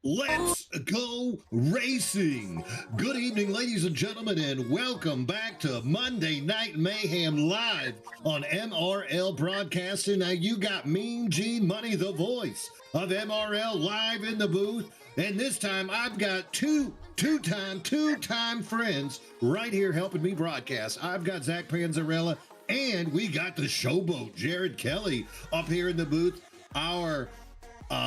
Let's go racing. Good evening, ladies and gentlemen, and welcome back to Monday Night Mayhem live on MRL Broadcasting. Now, you got Mean Gene Money, the voice of MRL, live in the booth. And this time, I've got two-time friends right here helping me broadcast. I've got Zach Panzarella, and we got the showboat, Jared Kelly, up here in the booth. Our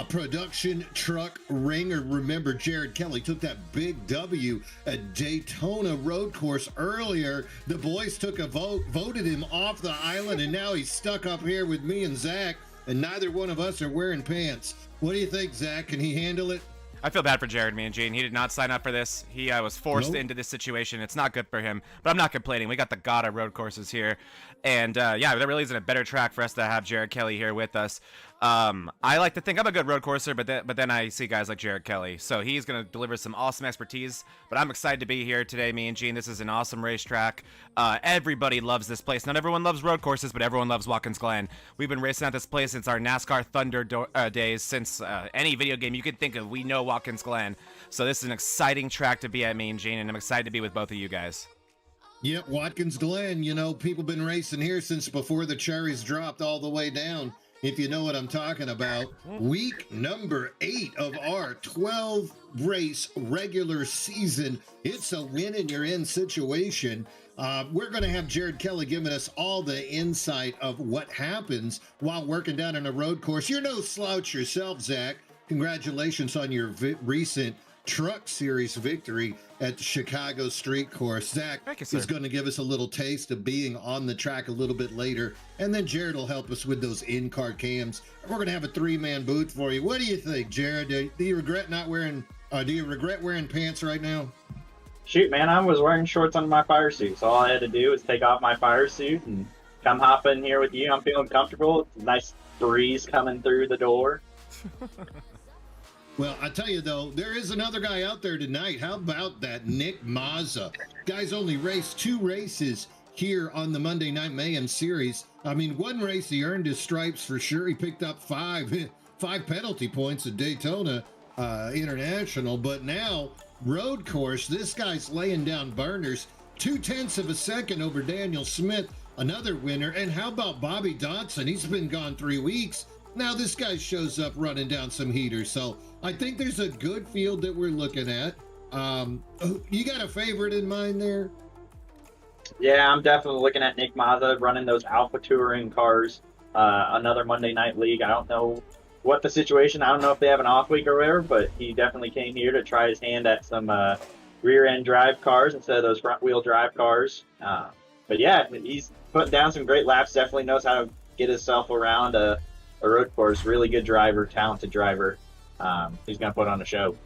production truck ringer. Remember, Jared Kelly took that big W at Daytona road course earlier. The boys took a vote, voted him off the island, and now he's stuck up here with me and Zach, and neither one of us are wearing pants. What do you think, Zach? Can he handle it? I feel bad for Jared, me and Gene. He did not sign up for this. He was forced into this situation. It's not good for him, but I'm not complaining. We got the god of road courses here. And yeah, there really isn't a better track for us to have Jared Kelly here with us. I like to think I'm a good road courser, but then I see guys like Jared Kelly. So he's going to deliver some awesome expertise, but I'm excited to be here today, me and Gene. This is an awesome racetrack. Everybody loves this place. Not everyone loves road courses, but everyone loves Watkins Glen. We've been racing at this place since our NASCAR Thunder days, since any video game you could think of. We know Watkins Glen. So this is an exciting track to be at, me and Gene, and I'm excited to be with both of you guys. Yep, Watkins Glen. You know, people been racing here since before the cherries dropped all the way down. If you know what I'm talking about. Week number 8 of our 12 race regular season. It's a win and you're in situation. We're going to have Jared Kelly giving us all the insight of what happens while working down on a road course. You're no slouch yourself, Zach. Congratulations on your recent Truck Series victory at the Chicago Street Course. Zach is going to give us a little taste of being on the track a little bit later, and then Jared will help us with those in-car cams. We're going to have a 3-man booth for you. What do you think, Jared? Do you regret not wearing? Do you regret wearing pants right now? Shoot, man, I was wearing shorts under my fire suit, so all I had to do was take off my fire suit and come hop in here with you. I'm feeling comfortable. It's a nice breeze coming through the door. Well, I tell you, though, there is another guy out there tonight. How about that Nick Mazza? Guy's only raced 2 races here on the Monday Night Mayhem series. I mean, 1 race he earned his stripes for sure. He picked up 5 penalty points at Daytona International. But now, road course, this guy's laying down burners. 0.2 of a second over Daniel Smith, another winner. And how about Bobby Dodson? He's been gone 3 weeks. Now this guy shows up running down some heaters. So I think there's a good field that we're looking at. You got a favorite in mind there? Yeah, I'm definitely looking at Nick Mazza running those Alpha Touring cars. Another Monday Night League. I don't know what the situation. I don't know if they have an off week or whatever, but he definitely came here to try his hand at some rear end drive cars instead of those front wheel drive cars. But yeah, he's putting down some great laps. Definitely knows how to get himself around a road course. Really good driver, talented driver. He's going to put on a show.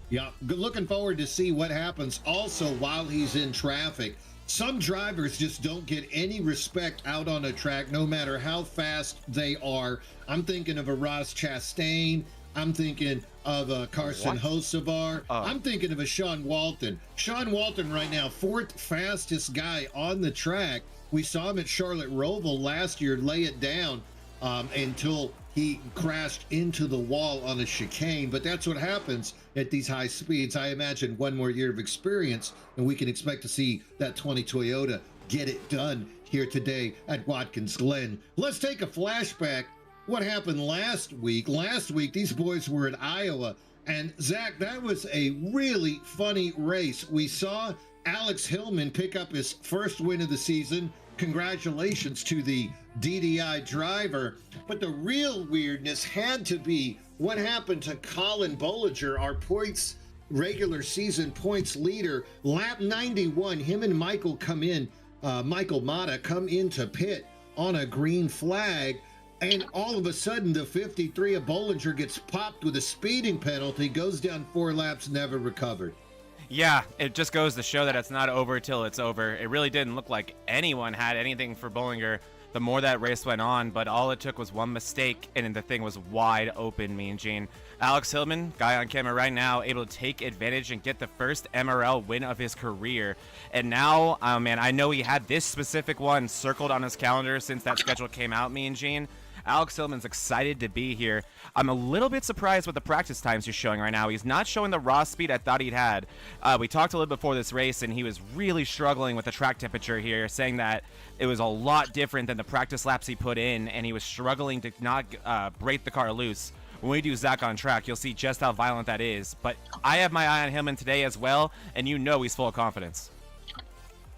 Yeah, looking forward to see what happens also while he's in traffic. Some drivers just don't get any respect out on a track, no matter how fast they are. I'm thinking of a Ross Chastain. I'm thinking of a Carson Hocevar. I'm thinking of a Sean Walton. Sean Walton right now, 4th fastest guy on the track. We saw him at Charlotte Roval last year lay it down until he crashed into the wall on a chicane. But that's what happens at these high speeds. I imagine 1 more year of experience, and we can expect to see that 20 Toyota get it done here today at Watkins Glen. Let's take a flashback. What happened last week? Last week, these boys were in Iowa. And Zach, that was a really funny race. We saw Alex Hillman pick up his first win of the season. Congratulations to the DDI driver. But the real weirdness had to be what happened to Colin Bollinger, our points regular season points leader. Lap 91, him and Michael come in, Michael Mata come into pit on a green flag. And all of a sudden, the 53 of Bollinger gets popped with a speeding penalty, goes down 4 laps, never recovered. Yeah, it just goes to show that it's not over till it's over. It really didn't look like anyone had anything for Bollinger the more that race went on, but all it took was one mistake, and the thing was wide open, me and Gene. Alex Hillman, guy on camera right now, able to take advantage and get the first MRL win of his career. And now, man, I know he had this specific one circled on his calendar since that schedule came out, me and Gene. Alex Hillman's excited to be here. I'm a little bit surprised with the practice times he's showing right now. He's not showing the raw speed I thought he'd had. We talked a little before this race, and he was really struggling with the track temperature here, saying that it was a lot different than the practice laps he put in, and he was struggling to not break the car loose. When we do Zach on track, you'll see just how violent that is. But I have my eye on Hillman today as well, and you know he's full of confidence.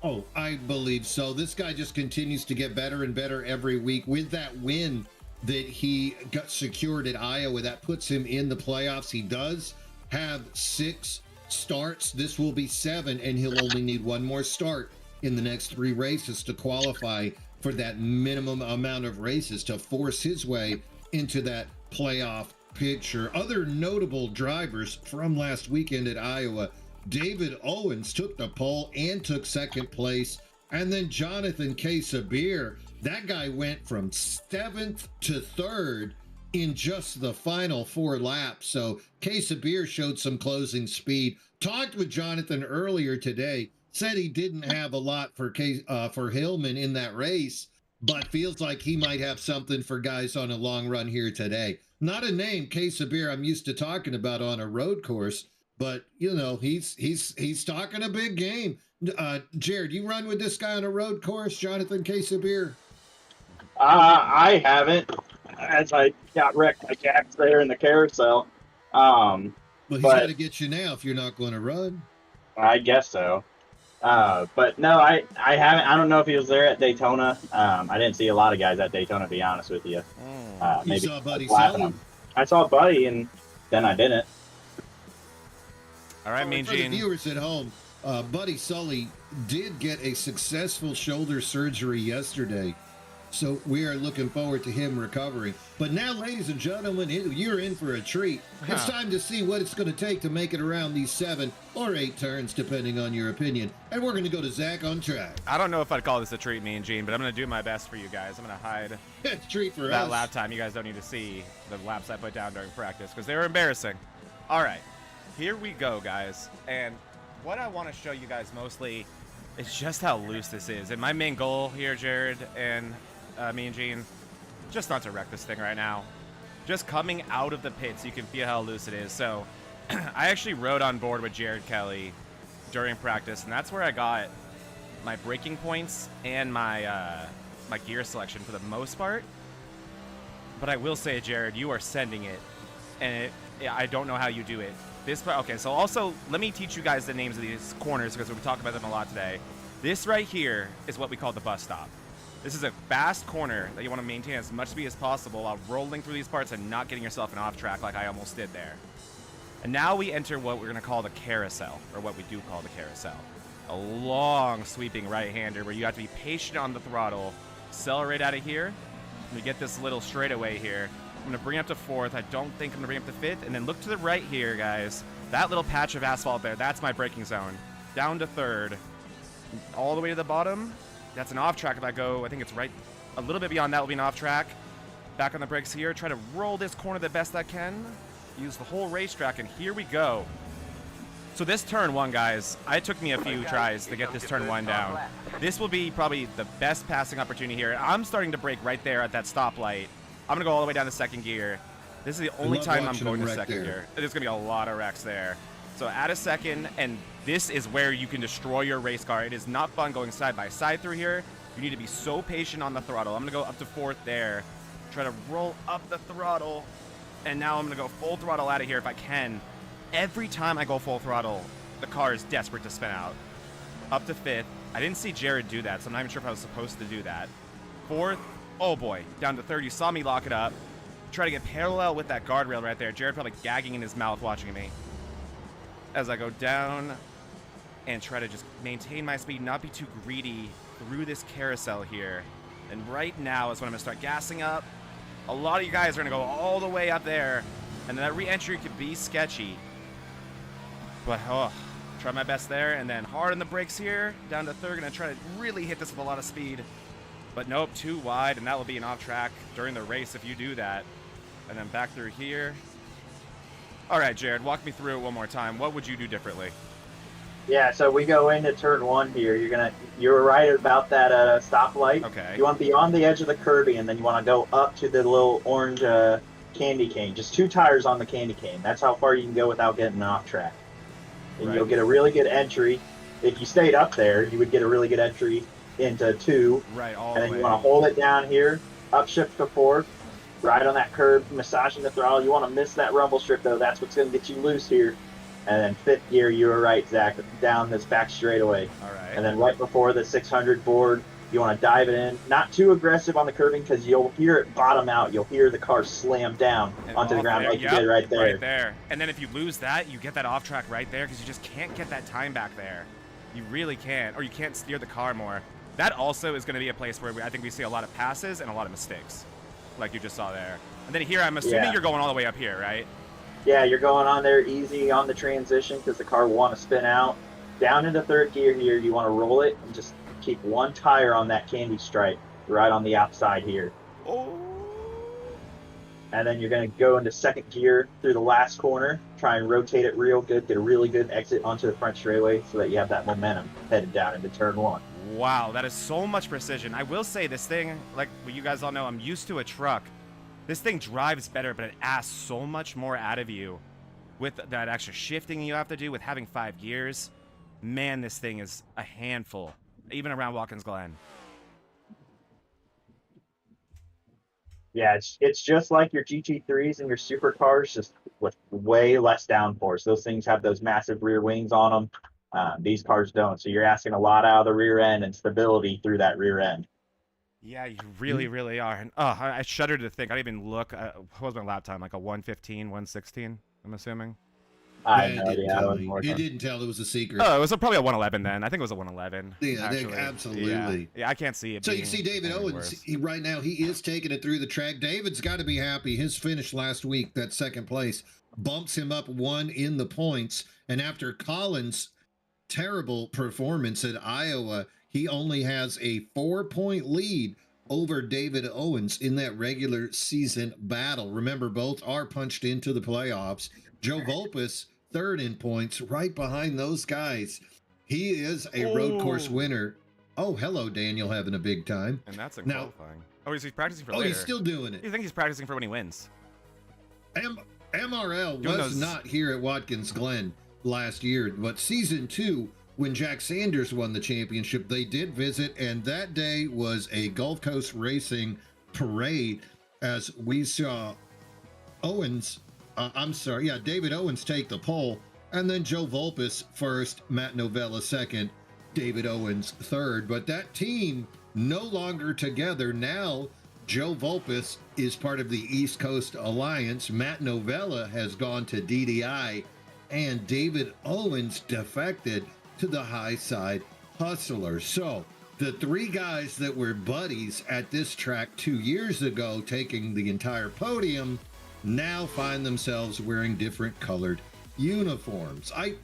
Oh, I believe so. This guy just continues to get better and better every week. With that win that he got secured at Iowa, that puts him in the playoffs. He does have 6 starts. This will be 7, and he'll only need 1 more start in the next 3 races to qualify for that minimum amount of races to force his way into that playoff picture. Other notable drivers from last weekend at Iowa: David Owens took the pole and took 2nd place. And then Jonathan Sabir, that guy went from 7th to 3rd in just the final 4 laps. So Sabir showed some closing speed. Talked with Jonathan earlier today, said he didn't have a lot for Hillman in that race, but feels like he might have something for guys on a long run here today. Not a name, Sabir, I'm used to talking about on a road course, but you know, he's talking a big game. Jared, you run with this guy on a road course, Jonathan Sabir? I haven't, as I got wrecked by Jax there in the carousel. Well, he's got to get you now if you're not going to run. I guess so. But no, I haven't. I don't know if he was there at Daytona. I didn't see a lot of guys at Daytona, to be honest with you. You saw Buddy Sully? I saw Buddy, and then I didn't. All right, Mean For Gene. the viewers at home, Buddy Sully did get a successful shoulder surgery yesterday, so we are looking forward to him recovering. But now, ladies and gentlemen, you're in for a treat. It's time to see what it's going to take to make it around these 7 or 8 turns, depending on your opinion. And we're going to go to Zach on track. I don't know if I'd call this a treat, Mean Gene, but I'm going to do my best for you guys. I'm going to hide It's a treat for that us. lap time. You guys don't need to see the laps I put down during practice because they were embarrassing. All right, here we go, guys. And what I want to show you guys mostly is just how loose this is. And my main goal here, Jared and Mean Gene, just not to wreck this thing right now. Just coming out of the pits, you can feel how loose it is. So I actually rode on board with Jared Kelly during practice, and that's where I got my braking points and my my gear selection for the most part. But I will say, Jared, you are sending it, and I don't know how you do it. Okay, so also let me teach you guys the names of these corners because we talk about them a lot today. This right here is what we call the bus stop. This is a fast corner that you want to maintain as much speed as possible while rolling through these parts and not getting yourself an off track like I almost did there. And now we enter what we're going to call the carousel, or what we do call the carousel. A long sweeping right-hander where you have to be patient on the throttle, accelerate out of here, and we get this little straightaway here. I'm going to bring up to 4th. I don't think I'm going to bring up to 5th. And then look to the right here, guys. That little patch of asphalt there, that's my braking zone. Down to 3rd. All the way to the bottom. That's an off track if I go, I think it's right a little bit beyond that will be an off track. Back on the brakes here. Try to roll this corner the best I can. Use the whole racetrack, and here we go. So this turn 1, guys, it took me a few tries to get this turn 1 down. This will be probably the best passing opportunity here. I'm starting to brake right there at that stoplight. I'm going to go all the way down to 2nd gear. This is the only time I'm going to 2nd gear. There's going to be a lot of wrecks there. So add a 2nd, and this is where you can destroy your race car. It is not fun going side by side through here. You need to be so patient on the throttle. I'm going to go up to 4th there. Try to roll up the throttle. And now I'm going to go full throttle out of here if I can. Every time I go full throttle, the car is desperate to spin out. Up to 5th. I didn't see Jared do that, so I'm not even sure if I was supposed to do that. 4th. Oh boy. Down to 3rd. You saw me lock it up. Try to get parallel with that guardrail right there. Jared probably gagging in his mouth watching me. As I go down and try to just maintain my speed, not be too greedy through this carousel here. And right now is when I'm going to start gassing up. A lot of you guys are going to go all the way up there, and that re-entry could be sketchy. But, try my best there, and then hard on the brakes here, down to 3rd. Going to try to really hit this with a lot of speed. But nope, too wide, and that will be an off track during the race if you do that. And then back through here. All right, Jared, walk me through it one more time. What would you do differently? Yeah, so we go into turn 1 here. You're right about that stoplight. Okay. You want to be on the edge of the curbing, and then you want to go up to the little orange candy cane. Just 2 tires on the candy cane. That's how far you can go without getting off track. And Right. you'll get a really good entry. If you stayed up there, you would get a really good entry into 2. Right, all And the then way. you want to hold it down here, upshift to 4, ride on that curb, massaging the throttle. You want to miss that rumble strip, though. That's what's going to get you loose here. And then 5th gear, you were right, Zach, down this back straightaway. All right. And then right before the 600 board, you want to dive it in. Not too aggressive on the curving because you'll hear it bottom out. You'll hear the car slam down onto the ground like you did right there. Right there. And then if you lose that, you get that off track right there because you just can't get that time back there. You really can't. Or you can't steer the car more. That also is going to be a place where I think we see a lot of passes and a lot of mistakes, like you just saw there. And then here, I'm assuming you're going all the way up here, right? Yeah, you're going on there easy on the transition because the car will want to spin out. Down into 3rd gear here, you want to roll it and just keep 1 tire on that candy stripe right on the outside here. Oh. And then you're going to go into 2nd gear through the last corner, try and rotate it real good, get a really good exit onto the front straightaway so that you have that momentum headed down into turn 1. Wow, that is so much precision. I will say this thing, like you guys all know, I'm used to a truck. This thing drives better, but it asks so much more out of you with that extra shifting you have to do with having 5 gears. Man, this thing is a handful, even around Watkins Glen. Yeah, it's just like your GT3s and your supercars, just with way less downforce. Those things have those massive rear wings on them. These cars don't, so you're asking a lot out of the rear end and stability through that rear end. Yeah, you really, really are. And I shudder to think. I didn't even look. What was my lap time? Like a 1:15, 1:16, I'm assuming. I Yeah, know, it didn't tell. It was a secret. Oh, it was probably a 1:11 then. I think it was a 1:11. Yeah, actually. absolutely. Yeah, I can't see it. So you see David Owens, right now, he is taking it through the track. David's got to be happy. His finish last week, that 2nd place, bumps him up 1 in the points. And after Collins' terrible performance at Iowa, he only has a 4-point lead over David Owens in that regular season battle. Remember, both are punched into the playoffs. Joe Volpus, 3rd in points, right behind those guys. He is a road course winner. Oh, hello, Daniel, having a big time. And that's in qualifying. Oh, he's practicing for later. Oh, he's still doing it. You think he's practicing for when he wins? MRL was not here at Watkins Glen last year, but season 2, when Jack Sanders won the championship, they did visit, and that day was a Gulf Coast Racing parade as we saw David Owens take the pole, and then Joe Volpus 1st, Matt Novella 2nd, David Owens 3rd. But that team no longer together. Now Joe Volpus is part of the East Coast Alliance. Matt Novella has gone to DDI, and David Owens defected to the High Side Hustlers. So the 3 guys that were buddies at this track 2 years ago, taking the entire podium, now find themselves wearing different colored uniforms. I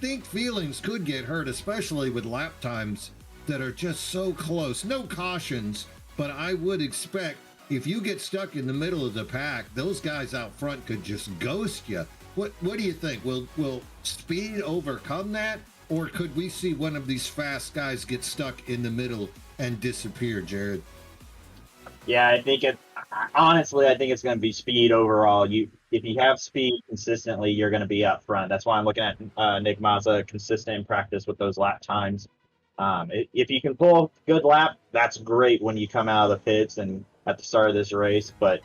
think feelings could get hurt, especially with lap times that are just so close. No cautions, but I would expect if you get stuck in the middle of the pack, those guys out front could just ghost you. What do you think? Will speed overcome that? Or could we see one of these fast guys get stuck in the middle and disappear, Jared? Yeah, I think honestly, I think it's going to be speed overall. If you have speed consistently, you're going to be up front. That's why I'm looking at Nick Mazza consistent in practice with those lap times. If you can pull a good lap, that's great when you come out of the pits and at the start of this race. But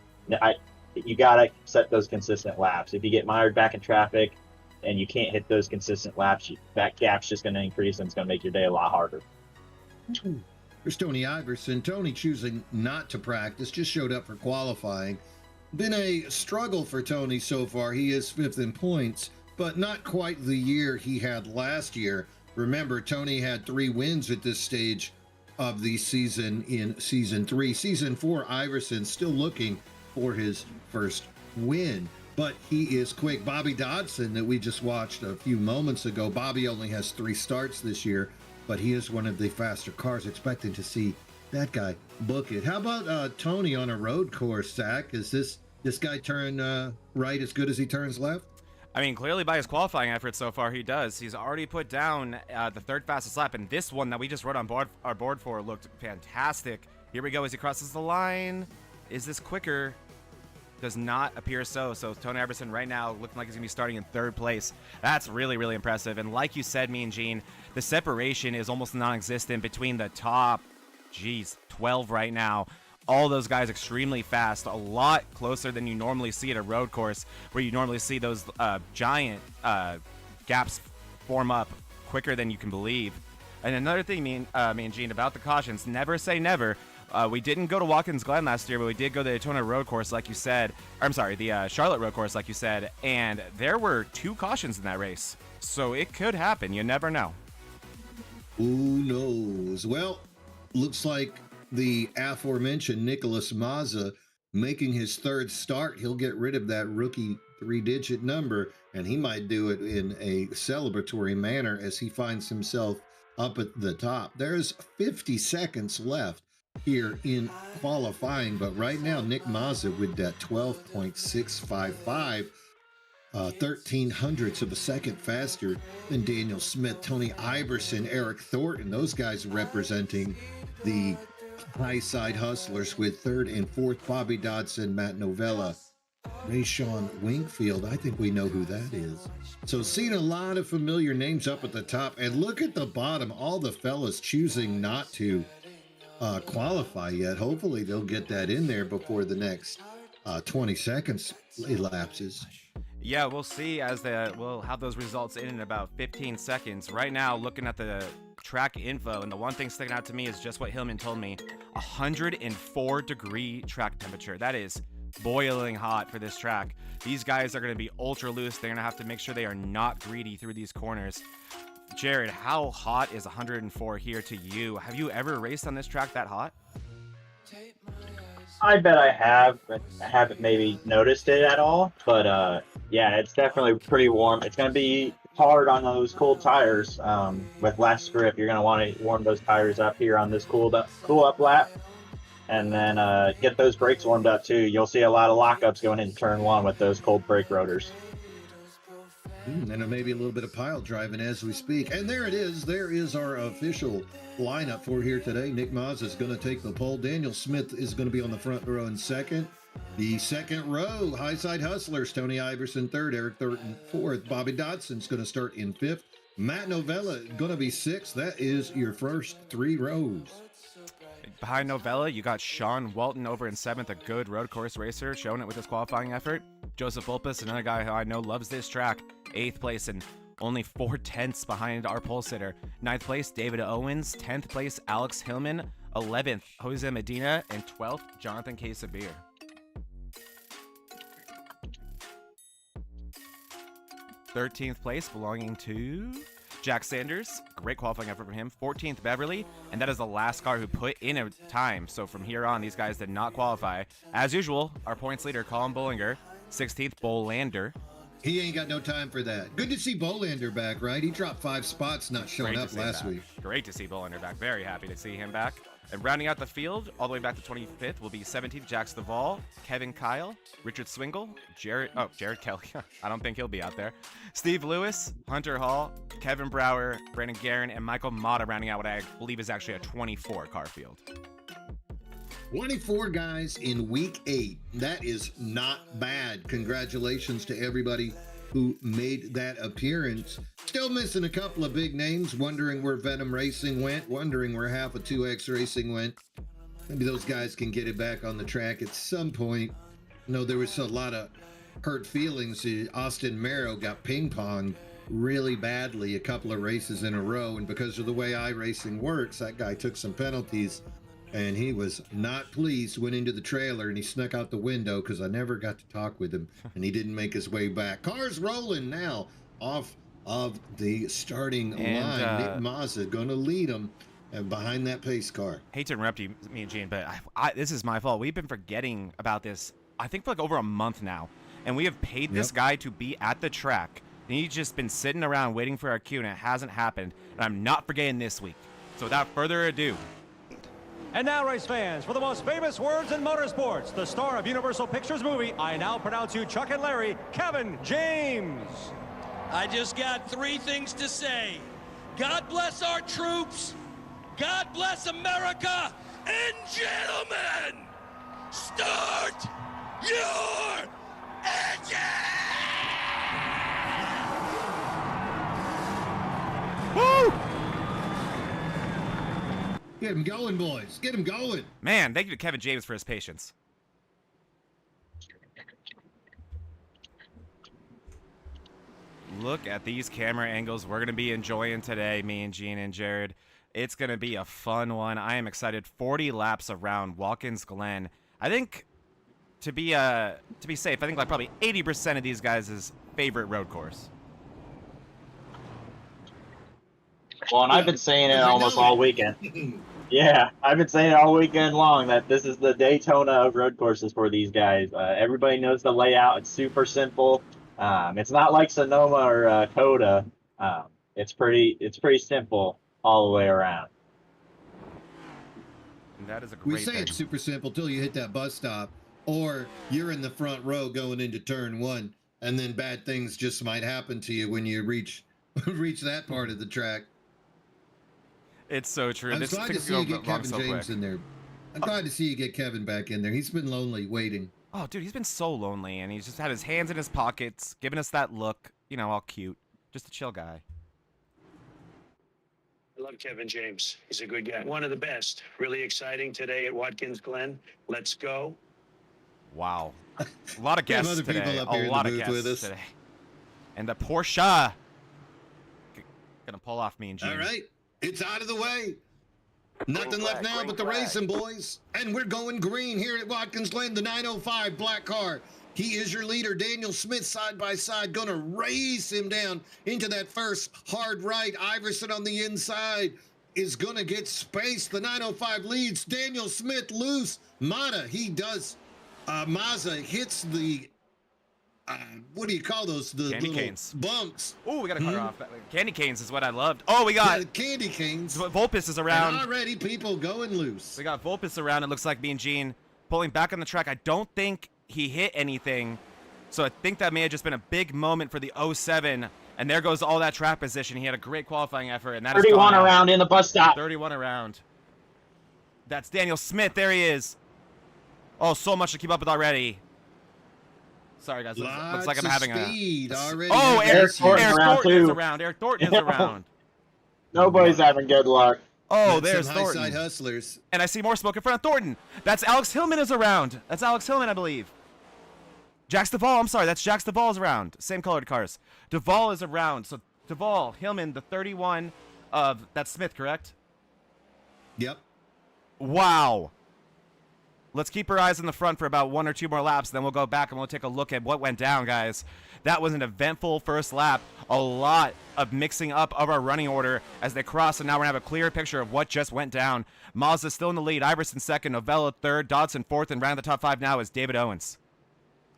you got to set those consistent laps. If you get mired back in traffic and you can't hit those consistent laps, that gap's just going to increase and it's going to make your day a lot harder. There's Tony Iverson. Tony choosing not to practice, just showed up for qualifying. Been a struggle for Tony so far. He is 5th in points, but not quite the year he had last year. Remember, Tony had 3 wins at this stage of the season in season 3. Season 4, Iverson still looking for his first win, but he is quick. Bobby Dodson, that we just watched a few moments ago, Bobby only has 3 starts this year, but he is one of the faster cars. Expecting to see that guy book it. How about Tony on a road course, Zach? Is this guy turn right as good as he turns left? I mean, clearly by his qualifying efforts so far, he does. He's already put down the third fastest lap, and this one that we just wrote on our board for looked fantastic. Here we go as he crosses the line. Is this quicker? Does not appear so. So Tony Iverson right now looking like he's going to be starting in third place. That's really, really impressive. And like you said, Mean Gene, the separation is almost non-existent between the top, 12 right now. All those guys extremely fast, a lot closer than you normally see at a road course, where you normally see those giant gaps form up quicker than you can believe. And another thing, me and Gene, about the cautions, never say never. We didn't go to Watkins Glen last year, but we did go to the Daytona road course, like you said. I'm sorry, the Charlotte road course, like you said. And there were 2 cautions in that race. So it could happen. You never know. Who knows? Well, looks like the aforementioned Nicholas Mazza making his 3rd start. He'll get rid of that rookie 3-digit number, and he might do it in a celebratory manner as he finds himself up at the top. There's 50 seconds left here in qualifying, but right now Nick Mazza with that 12.655, 13 hundredths of a second faster than Daniel Smith, Tony Iverson, Eric Thornton. Those guys representing the high side hustlers with 3rd and 4th, Bobby Dodson, Matt Novella, Rayshawn Wingfield. I think we know who that is. So seeing a lot of familiar names up at the top, and look at the bottom, all the fellas choosing not to qualify yet. Hopefully they'll get that in there before the next 20 seconds elapses. Yeah, we'll see as we'll have those results in about 15 seconds. Right now, looking at the track info, and the one thing sticking out to me is just what Hillman told me, 104-degree track temperature. That is boiling hot for this track. These guys are going to be ultra loose. They're going to have to make sure they are not greedy through these corners. Jared, how hot is 104 here to you? Have you ever raced on this track that hot? I bet I have, but I haven't maybe noticed it at all. But yeah, it's definitely pretty warm. It's going to be hard on those cold tires with less grip. You're going to want to warm those tires up here on this cool up lap, and then get those brakes warmed up too. You'll see a lot of lockups going into turn 1 with those cold brake rotors. And maybe a little bit of pile driving as we speak. And there it is. There is our official lineup for here today. Nick Mazza is going to take the pole. Daniel Smith is going to be on the front row in second. The second row, high side hustlers, Tony Iverson 3rd, Eric Thornton 4th. Bobby Dodson's going to start in 5th. Matt Novella going to be 6th. That is your first 3 rows. Behind Novella, you got Sean Walton over in 7th, a good road course racer, showing it with his qualifying effort. Joseph Vulpes, another guy who I know loves this track, 8th place and only 4/10 behind our pole sitter. 9th place, David Owens. 10th place, Alex Hillman. 11th, Jose Medina. And 12th, Jonathan K. Sabir. 13th place belonging to Jack Sanders. Great qualifying effort from him. 14th, Beverly. And that is the last car who put in a time. So from here on, these guys did not qualify. As usual, our points leader, Colin Bollinger. 16th, Bolander. He ain't got no time for that. Good to see Bolander back, right? He dropped 5 spots, not showing up last week. Great to see Bolander back. Very happy to see him back. And rounding out the field, all the way back to 25th, will be 17th, Jax Duvall, Kevin Kyle, Richard Swingle, Jared Kelly. I don't think he'll be out there. Steve Lewis, Hunter Hall, Kevin Brower, Brandon Guerin, and Michael Mata rounding out what I believe is actually a 24 car field. 24 guys in week 8. That is not bad. Congratulations to everybody who made that appearance. Still missing a couple of big names, wondering where Venom Racing went, wondering where half of 2X Racing went. Maybe those guys can get it back on the track at some point. No, there was a lot of hurt feelings. Austin Merrow got ping-ponged really badly a couple of races in a row, and because of the way iRacing works, that guy took some penalties. And he was not pleased, went into the trailer, and he snuck out the window because I never got to talk with him, and he didn't make his way back. Cars rolling now off of the starting line. Nick Mazza going to lead him behind that pace car. Hate to interrupt you, me and Gene, but this is my fault. We've been forgetting about this, I think, for like over a month now, and we have paid this guy to be at the track, and he's just been sitting around waiting for our cue, and it hasn't happened, and I'm not forgetting this week. So without further ado, And now, race fans, for the most famous words in motorsports, the star of Universal Pictures movie, I now pronounce you Chuck and Larry, Kevin James. I just got 3 things to say. God bless our troops, God bless America, and gentlemen, start your engine! Woo! Get him going, boys. Get him going. Man, thank you to Kevin James for his patience. Look at these camera angles we're going to be enjoying today, me and Gene and Jared. It's going to be a fun one. I am excited. 40 laps around Watkins Glen. I think, to be safe, I think like probably 80% of these guys' favorite road course. Well, and I've been saying it almost all weekend. Yeah, I've been saying it all weekend long that this is the Daytona of road courses for these guys. Everybody knows the layout. It's super simple. It's not like Sonoma or Coda. It's pretty simple all the way around. And that is a great We say thing. it's super simple till you hit that bus stop, or you're in the front row going into turn 1, and then bad things just might happen to you when you reach that part of the track. It's so true. I'm This glad to thing's see you going get wrong Kevin so James quick. in there. I'm glad to see you get Kevin back in there. He's been lonely waiting. Oh, dude, he's been so lonely, and he's just had his hands in his pockets, giving us that look, you know, all cute. Just a chill guy. I love Kevin James. He's a good guy. One of the best. Really exciting today at Watkins Glen. Let's go. Wow. A lot of We have guests other people today. up here in A the lot of booth guests with us. today. And the Porsche. Gonna pull off me and Gene. All right, it's out of the way. Nothing left now but the racing, boys. And we're going green here at Watkins Glen, the 905 black car. He is your leader, Daniel Smith, side by side, going to race him down into that first hard right. Iverson on the inside is going to get space. The 905 leads. Daniel Smith loose. Mazza hits the, what do you call those? The Candy little canes. bumps. Oh, we gotta cut her off. Candy canes is what I loved. Oh, we got Yeah, candy canes. Vulpes is around. And already people going loose. We got Vulpes around. It looks like me and Gene pulling back on the track. I don't think he hit anything, so I think that may have just been a big moment for the 07. And there goes all that track position. He had a great qualifying effort, and that is 31 gone out. around in the bus stop. 31 around. That's Daniel Smith. There he is. Oh, so much to keep up with already. Sorry, guys. Looks like I'm having speed a... already. Oh, Eric Thornton's around, Thornton is too. around. Eric Thornton is around. Nobody's having good luck. Oh, Some there's high-side Thornton. hustlers. And I see more smoke in front of Thornton. That's Alex Hillman is around. That's Alex Hillman, I believe. Jax Duvall, I'm sorry. That's Jax Duvall's around. Same colored cars. Duvall is around. So Duvall, Hillman, the 31 of... That's Smith, correct? Yep. Wow. Let's keep our eyes in the front for about 1 or 2 more laps, then we'll go back and we'll take a look at what went down, guys. That was an eventful first lap. A lot of mixing up of our running order as they cross, and now we're going to have a clear picture of what just went down. Mazda still in the lead. Iverson second, Novella third, Dodson fourth, and round the top 5 now is David Owens.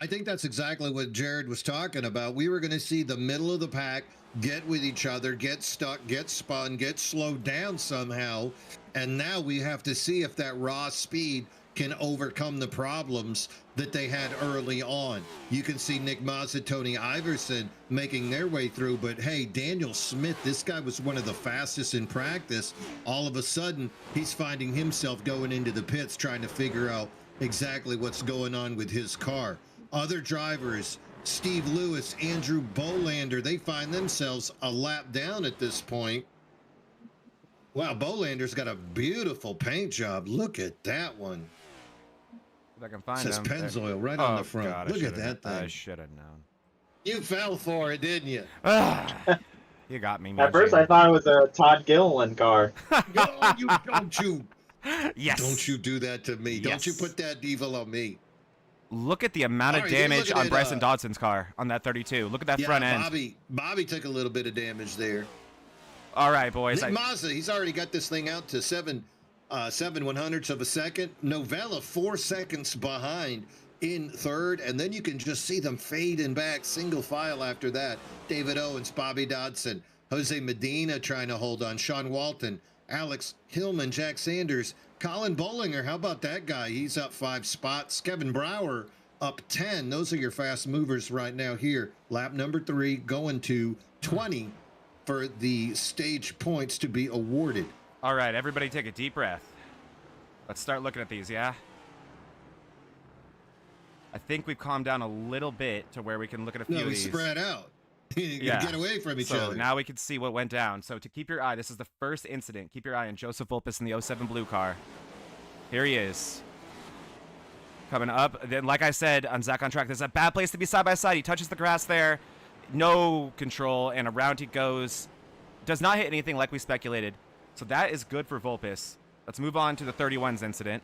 I think that's exactly what Jared was talking about. We were going to see the middle of the pack get with each other, get stuck, get spun, get slowed down somehow. And now we have to see if that raw speed can overcome the problems that they had early on. You can see Nick Mazza, Tony Iverson making their way through, but hey, Daniel Smith, this guy was one of the fastest in practice. All of a sudden, he's finding himself going into the pits trying to figure out exactly what's going on with his car. Other drivers, Steve Lewis, Andrew Bolander, they find themselves a lap down at this point. Wow, Bolander's got a beautiful paint job. Look at that one. If I can find Says him. Pennzoil right on the front. God, Look at that thing. I should have known. You fell for it, didn't you? You got me, At first, I thought it was a Todd Gilliland car. Don't you Yes. Don't you do that to me. Don't you Yes. put that evil on me. Look at the amount of All right, you're damage looking on at, Bryson Dodson's car on that 32. Look at that Yeah, front end. Bobby took a little bit of damage there. All right, boys. Nick Mazza, he's already got this thing out to 7/100ths of a second. Novella 4 seconds behind in third, and then you can just see them fading back single file after that. David Owens, Bobby Dodson, Jose Medina trying to hold on, Sean Walton, Alex Hillman, Jack Sanders, Colin Bollinger, how about that guy? He's up 5 spots. Kevin Brower up 10. Those are your fast movers right now here. Lap number 3 going to 20 for the stage points to be awarded. All right, everybody take a deep breath. Let's start looking at these, yeah? I think we've calmed down a little bit to where we can look at a few of We these. spread out. Yeah. Get away from each other. So now we can see what went down. So to keep your eye, this is the first incident. Keep your eye on Joseph Volpes in the 07 blue car. Here he is. Coming up. Then, like I said, on Zach on Track, this is a bad place to be side by side. He touches the grass there. No control, and around he goes. Does not hit anything like we speculated. So that is good for Volpes. Let's move on to the 31s incident.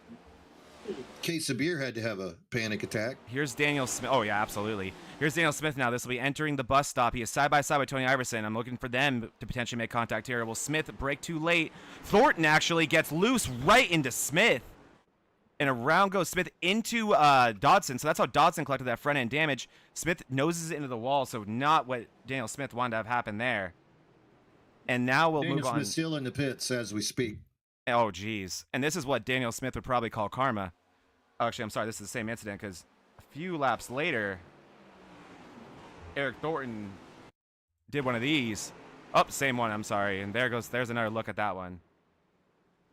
Case of beer had to have a panic attack. Here's Daniel Smith. Oh, yeah, absolutely. Here's Daniel Smith now. This will be entering the bus stop. He is side by side with Tony Iverson. I'm looking for them to potentially make contact here. Will Smith break too late? Thornton actually gets loose right into Smith. And around goes Smith into Dodson. So that's how Dodson collected that front end damage. Smith noses into the wall, so not what Daniel Smith wanted to have happen there. And now we'll move on. Daniel Smith still in the pits as we speak. Oh, geez. And this is what Daniel Smith would probably call karma. Oh, actually, I'm sorry. This is the same incident because a few laps later, Eric Thornton did one of these. Oh, same one. I'm sorry. And there's another look at that one.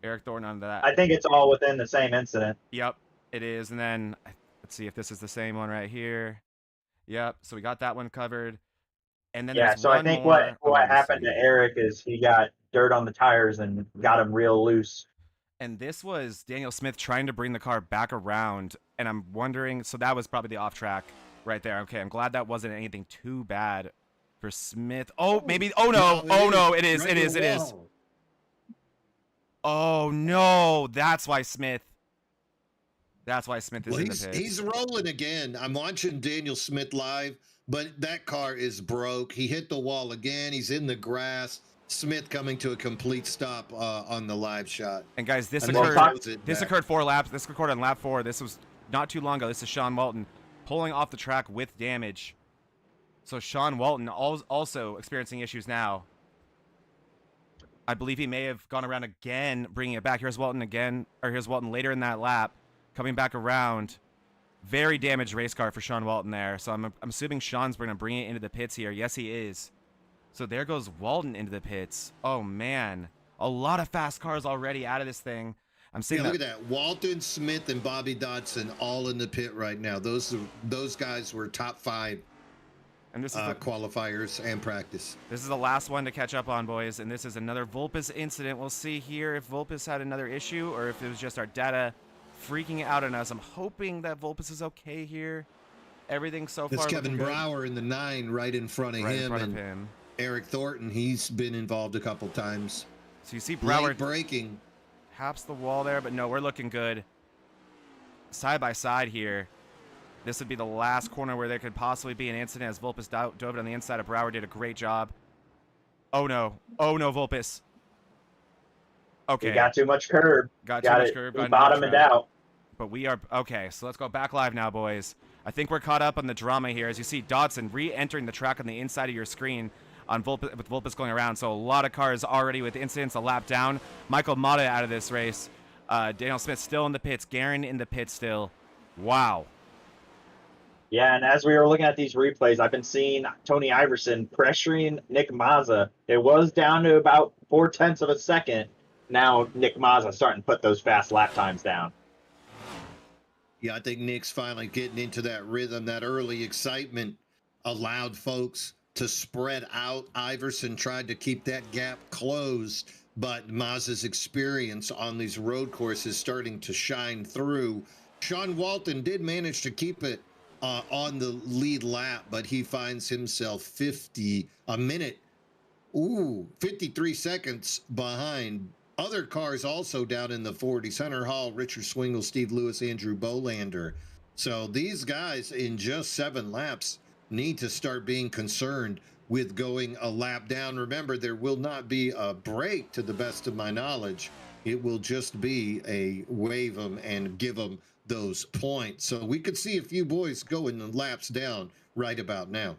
Eric Thornton on that. I think it's all within the same incident. Yep, it is. And then let's see if this is the same one right here. Yep. So we got that one covered. And then yeah. So I think what happened to Eric is he got dirt on the tires and got him real loose. And this was Daniel Smith trying to bring the car back around. And I'm wondering, so that was probably the off track right there. Okay, I'm glad that wasn't anything too bad for Smith. Oh, maybe. Oh, no. Oh, no. It is. It is. It is. Oh, no. That's why Smith. That's why Smith is in the pits. He's rolling again. I'm watching Daniel Smith live, but that car is broke. He hit the wall again. He's in the grass. Smith coming to a complete stop on the live shot. And guys, this occurred 4 laps. This occurred on lap 4. This was not too long ago. This is Sean Walton pulling off the track with damage. So Sean Walton also experiencing issues now. I believe he may have gone around again, bringing it back. Here's Walton again, or here's Walton later in that lap, coming back around. Very damaged race car for Sean Walton there. So I'm assuming Sean's going to bring it into the pits here. Yes, he is. So there goes Walton into the pits. Oh, man. A lot of fast cars already out of this thing. I'm seeing look at that. Walton, Smith, and Bobby Dodson all in the pit right now. Those guys were top 5 and this is qualifiers and practice. This is the last one to catch up on, boys. And this is another Volpes incident. We'll see here if Volpes had another issue or if it was just our data freaking out on us. I'm hoping that Volpes is okay here. Everything so far. It's Kevin Brower in the 9 right in front of him. Right in front of him. Eric Thornton, he's been involved a couple times. So you see Brower breaking. Taps the wall there, but no, we're looking good. Side by side here. This would be the last corner where there could possibly be an incident as Volpes dove it on the inside of Brower. Did a great job. Oh, no. Oh, no, Volpes. Okay. He got too much curb. Got too much curb. He bottomed out. But we are... Okay, so let's go back live now, boys. I think we're caught up on the drama here. As you see Dodson re-entering the track on the inside of your screen on Volpes, with Volpes going around. So a lot of cars already with incidents a lap down. Michael Mata out of this race. Daniel Smith still in the pits. Guerin in the pits still. Wow. Yeah, and as we were looking at these replays, I've been seeing Tony Iverson pressuring Nick Mazza. It was down to about 0.4 of a second. Now Nick Mazza starting to put those fast lap times down. Yeah, I think Nick's finally getting into that rhythm. That early excitement allowed folks to spread out. Iverson tried to keep that gap closed, but Mazza's experience on these road courses starting to shine through. Sean Walton did manage to keep it on the lead lap, but he finds himself 53 seconds behind. Other cars also down in the 40s. Hunter Hall, Richard Swingle, Steve Lewis, Andrew Bolander. So these guys in just 7 laps need to start being concerned with going a lap down. Remember, there will not be a break to the best of my knowledge. It will just be a wave them and give them those points. So we could see a few boys going the laps down right about now.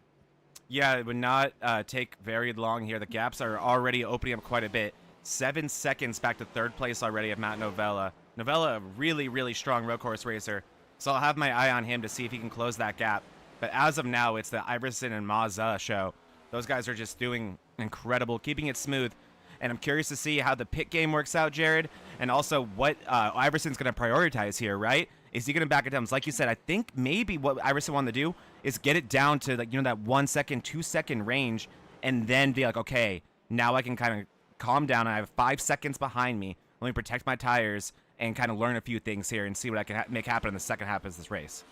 Yeah, it would not take very long here. The gaps are already opening up quite a bit. 7 seconds back to 3rd place already of Matt Novella. Novella, a really, really strong road course racer, so I'll have my eye on him to see if he can close that gap. But as of now, it's the iRacing and Mazda show. Those guys are just doing incredible, keeping it smooth. And I'm curious to see how the pit game works out, Jared, and also what iRacing's going to prioritize here, right? Is he going to back it down? Like you said, I think maybe what iRacing wanted to do is get it down to that 1 second, 2 second range, and then be like, okay, now I can kind of calm down. I have 5 seconds behind me. Let me protect my tires and kind of learn a few things here and see what I can make happen in the second half of this race.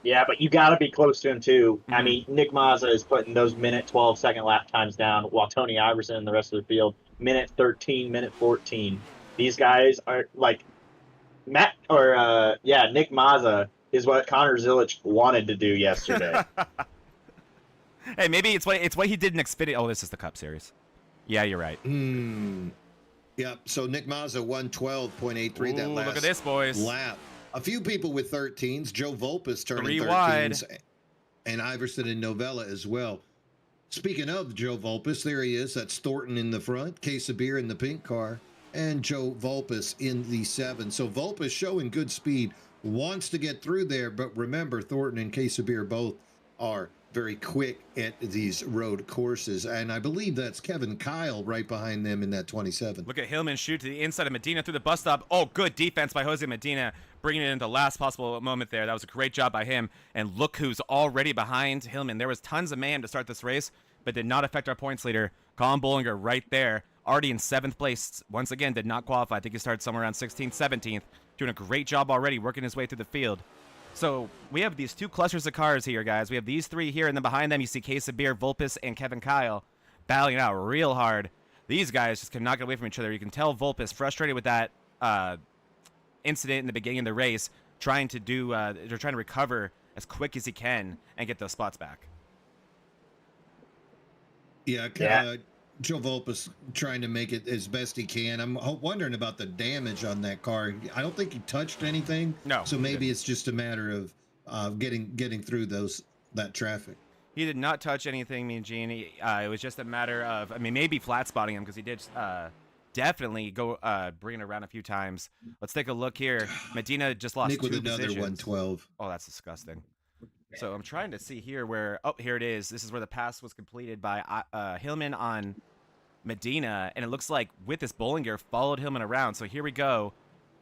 Yeah, but you got to be close to him, too. I mean, Nick Mazza is putting those minute 12-second lap times down, while Tony Iverson and the rest of the field, minute 13, minute 14. These guys are like Nick Mazza is what Connor Zilic wanted to do yesterday. Hey, maybe it's what he did in Xfinity. Oh, this is the Cup Series. Yeah, you're right. Yep. So Nick Mazza 112.83 that last look at this, boys. lap. A few people with 13s. Joe Volpus turning 13s. Wide. And Iverson and Novella as well. Speaking of Joe Volpus, there he is. That's Thornton in the front, case of beer in the pink car, and Joe Volpus in the 7. So Volpus showing good speed, wants to get through there, but remember, Thornton and case of beer both are very quick at these road courses, and I believe that's Kevin Kyle right behind them in that 27. Look at Hillman shoot to the inside of Medina through the bus stop. Oh, good defense by Jose Medina, bringing it in the last possible moment there. That was a great job by him. And look who's already behind Hillman. There was tons of mayhem to start this race, but did not affect our points leader. Colin Bollinger right there, already in 7th place. Once again, did not qualify. I think he started somewhere around 16th, 17th. Doing a great job already, working his way through the field. So we have these two clusters of cars here, guys. We have these three here, and then behind them you see Case of Beer, Volpus, and Kevin Kyle battling it out real hard. These guys just cannot get away from each other. You can tell Volpus frustrated with that incident in the beginning of the race, trying to they're trying to recover as quick as he can and get those spots back. Yeah, Joe Volpus trying to make it as best he can. I'm wondering about the damage on that car. I don't think he touched anything. No. So maybe it's just a matter of getting through that traffic. He did not touch anything, Mean Gene. It was just a matter of, maybe flat spotting him because he did definitely go bring it around a few times. Let's take a look here. Medina just lost Nick with another positions. 112. Oh, that's disgusting. So I'm trying to see here where, here it is. This is where the pass was completed by Hillman on Medina, and it looks like with this Bollinger followed Hillman around. So here we go.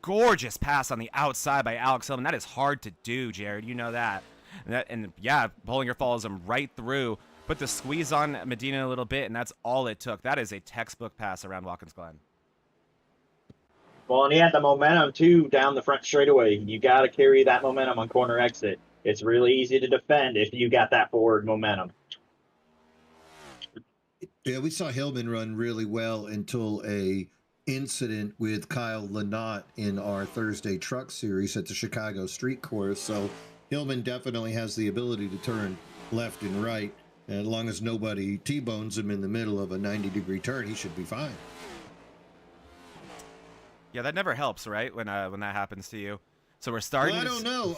Gorgeous pass on the outside by Alex Hillman. That is hard to do, Jared. You know that. And yeah, Bollinger follows him right through. Put the squeeze on Medina a little bit, and that's all it took. That is a textbook pass around Watkins Glen. Well, and he had the momentum, too, down the front straightaway. You got to carry that momentum on corner exit. It's really easy to defend if you got that forward momentum. Yeah, we saw Hillman run really well until a incident with Kyle Lynott in our Thursday truck series at the Chicago Street Course. So Hillman definitely has the ability to turn left and right. And as long as nobody T-bones him in the middle of a 90-degree turn, he should be fine. Yeah, that never helps, right? When that happens to you. So we're starting. Well, I don't know.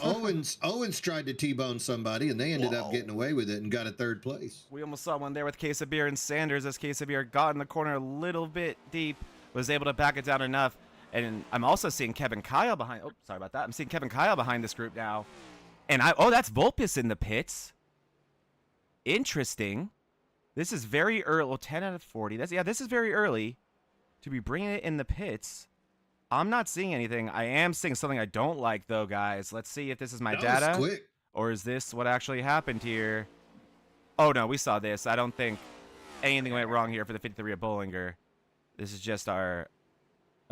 Owens tried to T-bone somebody, and they ended up getting away with it and got a 3rd place. We almost saw one there with Case of Beer and Sanders as Case of Beer got in the corner a little bit deep, was able to back it down enough. And I'm also seeing Kevin Kyle behind. Oh, sorry about that. I'm seeing Kevin Kyle behind this group now. And that's Volpus in the pits. Interesting. This is very early. Well, 10 out of 40. This is very early to be bringing it in the pits. I'm not seeing anything. I am seeing something I don't like, though, guys. Let's see if this is my data. Was quick. Or is this what actually happened here? Oh, no, we saw this. I don't think anything went wrong here for the 53 of Bollinger. This is just our...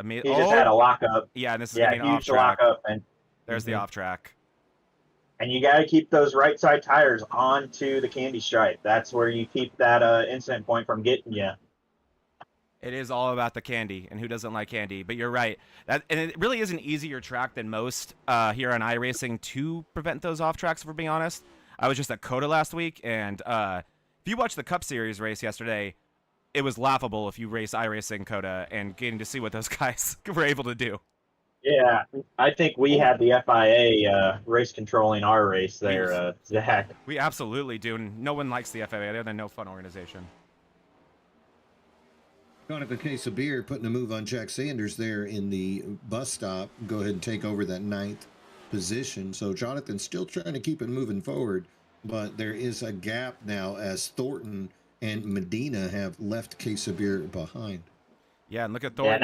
He just had a lockup. Yeah, and this is huge off track. Lockup. And, There's the off track. And you got to keep those right side tires onto the candy stripe. That's where you keep that incident point from getting you. It is all about the candy, and who doesn't like candy? But you're right. And it really is an easier track than most here on iRacing to prevent those off tracks, if we're being honest. I was just at COTA last week, and if you watched the Cup Series race yesterday, it was laughable if you race iRacing COTA and getting to see what those guys were able to do. Yeah, I think we had the FIA race controlling our race there, Zach. We absolutely do, and no one likes the FIA. They're the no fun organization. Jonathan Case of Beer putting a move on Jack Sanders there in the bus stop. Go ahead and take over that 9th position. So Jonathan's still trying to keep it moving forward, but there is a gap now as Thornton and Medina have left Case of Beer behind. Yeah, and look at Thornton.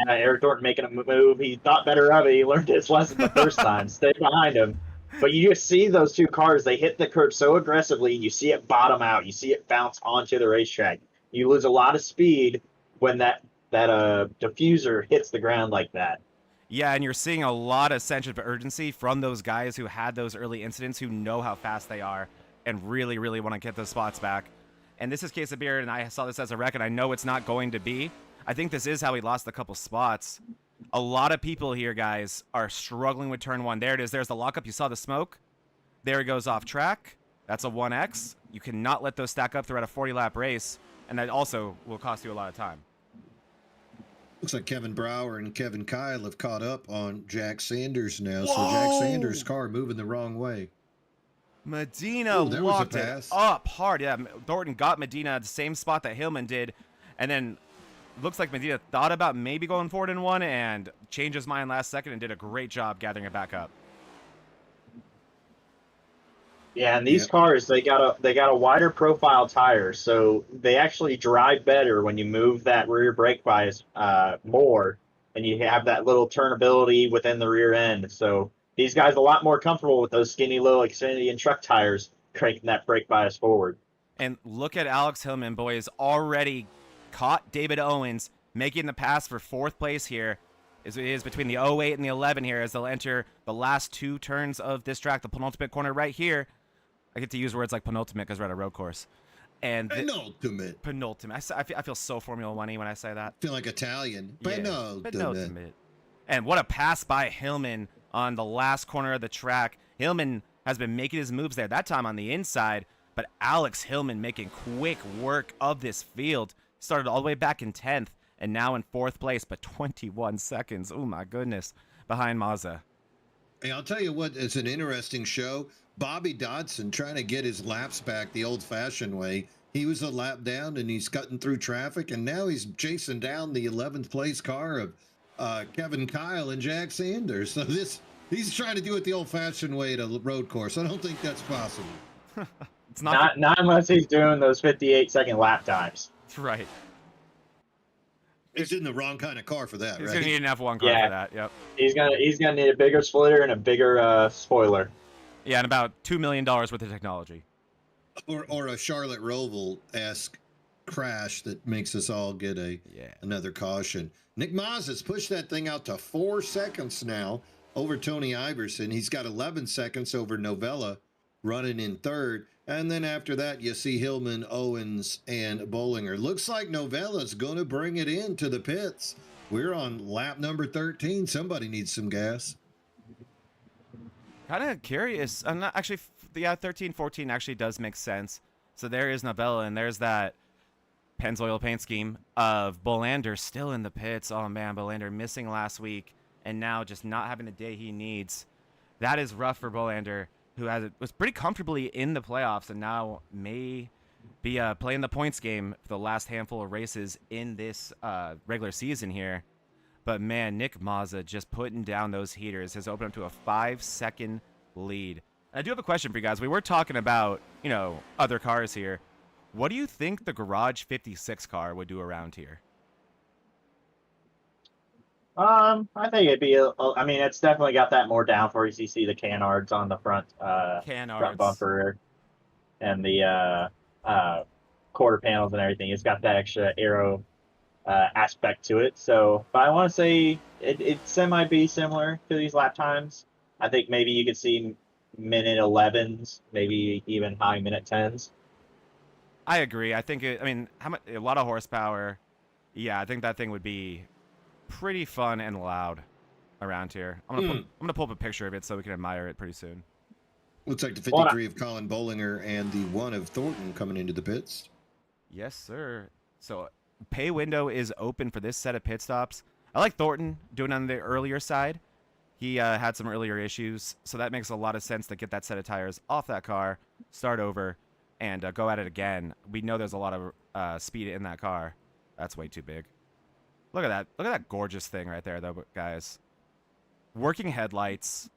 Eric Thornton making a move. He thought better of it. He learned his lesson the first time. Stay behind him. But you just see those two cars, they hit the curb so aggressively, you see it bottom out. You see it bounce onto the racetrack. You lose a lot of speed when that diffuser hits the ground like that. Yeah, and you're seeing a lot of sense of urgency from those guys who had those early incidents, who know how fast they are and really, really want to get those spots back. And this is Case of Beer, and I saw this as a wreck, and I know it's not going to be. I think this is how he lost a couple spots. A lot of people here, guys, are struggling with turn 1. There it is. There's the lockup. You saw the smoke. There he goes off track. That's a 1X. You cannot let those stack up throughout a 40-lap race, and that also will cost you a lot of time. Looks like Kevin Brower and Kevin Kyle have caught up on Jack Sanders now. Whoa! So Jack Sanders' car moving the wrong way. Medina locked it up hard. Yeah, Thornton got Medina at the same spot that Hillman did, and then looks like Medina thought about maybe going forward in one and changed his mind last second and did a great job gathering it back up. Yeah, and these cars, they got a wider profile tire, so they actually drive better when you move that rear brake bias more, and you have that little turnability within the rear end. So these guys are a lot more comfortable with those skinny little Xfinity and truck tires cranking that brake bias forward. And look at Alex Hillman, boys, already caught David Owens, making the pass for 4th place here. It is between the 08 and the 11 here as they'll enter the last 2 turns of this track, the penultimate corner right here. I get to use words like penultimate because we're at a road course. And penultimate. Penultimate. I feel so Formula One-y when I say that. Feel like Italian. Yeah. Penultimate. And what a pass by Hillman on the last corner of the track. Hillman has been making his moves there, that time on the inside, but Alex Hillman making quick work of this field. Started all the way back in 10th and now in 4th place, but 21 seconds. Oh, my goodness. Behind Mazda. Hey, I'll tell you what, it's an interesting show. Bobby Dodson trying to get his laps back the old-fashioned way. He was a lap down, and he's cutting through traffic, and now he's chasing down the 11th place car of Kevin Kyle and Jack Sanders. So he's trying to do it the old-fashioned way at a road course. I don't think that's possible. It's not unless he's doing those 58-second lap times. That's right. He's in the wrong kind of car for that, he's right? He's going to need an F1 car for that, yep. He's gonna need a bigger splitter and a bigger spoiler. Yeah, and about $2 million worth of technology. Or a Charlotte Roval-esque crash that makes us all get another caution. Nick Maz has pushed that thing out to 4 seconds now over Tony Iverson. He's got 11 seconds over Novella running in 3rd. And then after that, you see Hillman, Owens, and Bollinger. Looks like Novella's going to bring it into the pits. We're on lap number 13. Somebody needs some gas. Kind of curious. I'm not actually. Yeah, 13, 14 actually does make sense. So there is Novella, and there's that Pennzoil paint scheme of Bolander still in the pits. Oh man, Bolander missing last week, and now just not having the day he needs. That is rough for Bolander, who was pretty comfortably in the playoffs, and now may be playing the points game for the last handful of races in this regular season here. But man, Nick Mazza just putting down those heaters has opened up to a 5-second lead. And I do have a question for you guys. We were talking about, other cars here. What do you think the Garage 56 car would do around here? I think it'd be. It's definitely got that more downforce. You see the canards on the front bumper and the quarter panels and everything. It's got that extra aero aspect to it. So, but I want to say it be similar to these lap times. I think maybe you could see minute 11s, maybe even high minute 10s. I agree. I think how much? A lot of horsepower. Yeah, I think that thing would be pretty fun and loud around here. I'm gonna pull up a picture of it so we can admire it pretty soon. Looks like the 53 of Colin Bollinger and the 1 of Thornton coming into the pits. Yes, sir. So pay window is open for this set of pit stops. I like Thornton doing on the earlier side. He had some earlier issues, so that makes a lot of sense to get that set of tires off that car, start over, and go at it again. We know there's a lot of speed in that car. That's way too big. Look at that. Look at that gorgeous thing right there, though, guys. Working headlights.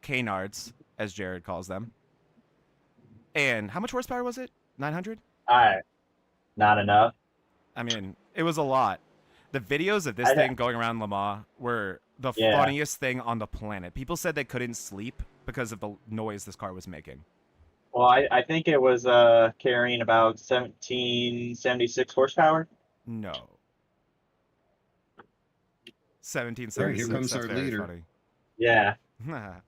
Canards, as Jared calls them. And how much horsepower was it? 900? Not enough. I mean, it was a lot. The videos of this thing going around Le Mans were the funniest thing on the planet. People said they couldn't sleep because of the noise this car was making. Well, I think it was carrying about 1776 horsepower. No. 1776. Here comes That's our very leader. funny. Yeah.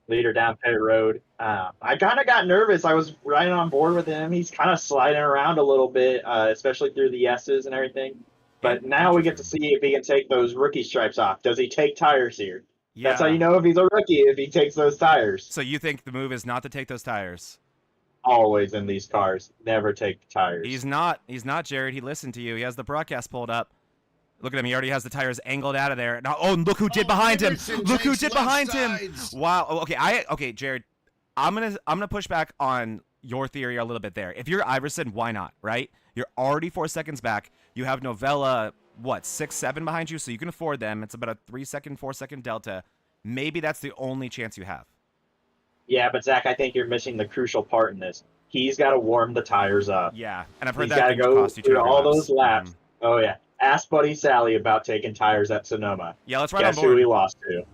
Leader down pit road. I kind of got nervous. I was right on board with him. He's kind of sliding around a little bit, especially through the S's and everything. But now we get to see if he can take those rookie stripes off. Does he take tires here? Yeah. That's how you know if he's a rookie, if he takes those tires. So you think the move is not to take those tires? Always in these cars. Never take tires. He's not, Jared. He listened to you. He has the broadcast pulled up. Look at him. He already has the tires angled out of there. Now, oh, look who did behind him. Look who did behind him. Wow. Okay, Jared, I'm gonna push back on your theory a little bit there. If you're Iverson, why not, right? You're already 4 seconds back. You have Novella, 6, 7 behind you, so you can afford them. It's about a 3 second, 4 second delta. Maybe that's the only chance you have. Yeah, but Zach, I think you're missing the crucial part in this. He's got to warm the tires up. Yeah, and I've heard He's that got to go cost you through 200 all laps. those laps. Oh, yeah. Ask Buddy Sally about taking tires at Sonoma. Yeah, let's ride Guess on board. who he lost to?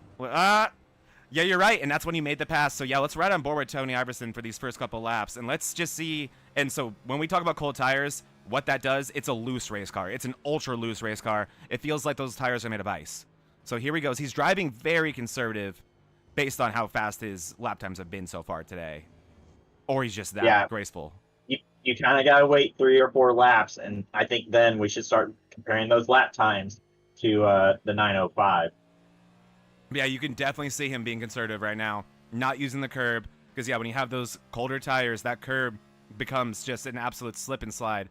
Yeah, you're right, and that's when he made the pass. So, yeah, let's ride on board with Tony Iverson for these first couple laps, and let's just see. And so when we talk about cold tires, what that does, it's a loose race car. It's an ultra-loose race car. It feels like those tires are made of ice. So here he goes. He's driving very conservative based on how fast his lap times have been so far today. Or he's just that graceful. You kind of got to wait 3 or 4 laps, and I think then we should start comparing those lap times to the 905. Yeah, you can definitely see him being conservative right now, not using the curb, because, yeah, when you have those colder tires, that curb becomes just an absolute slip and slide.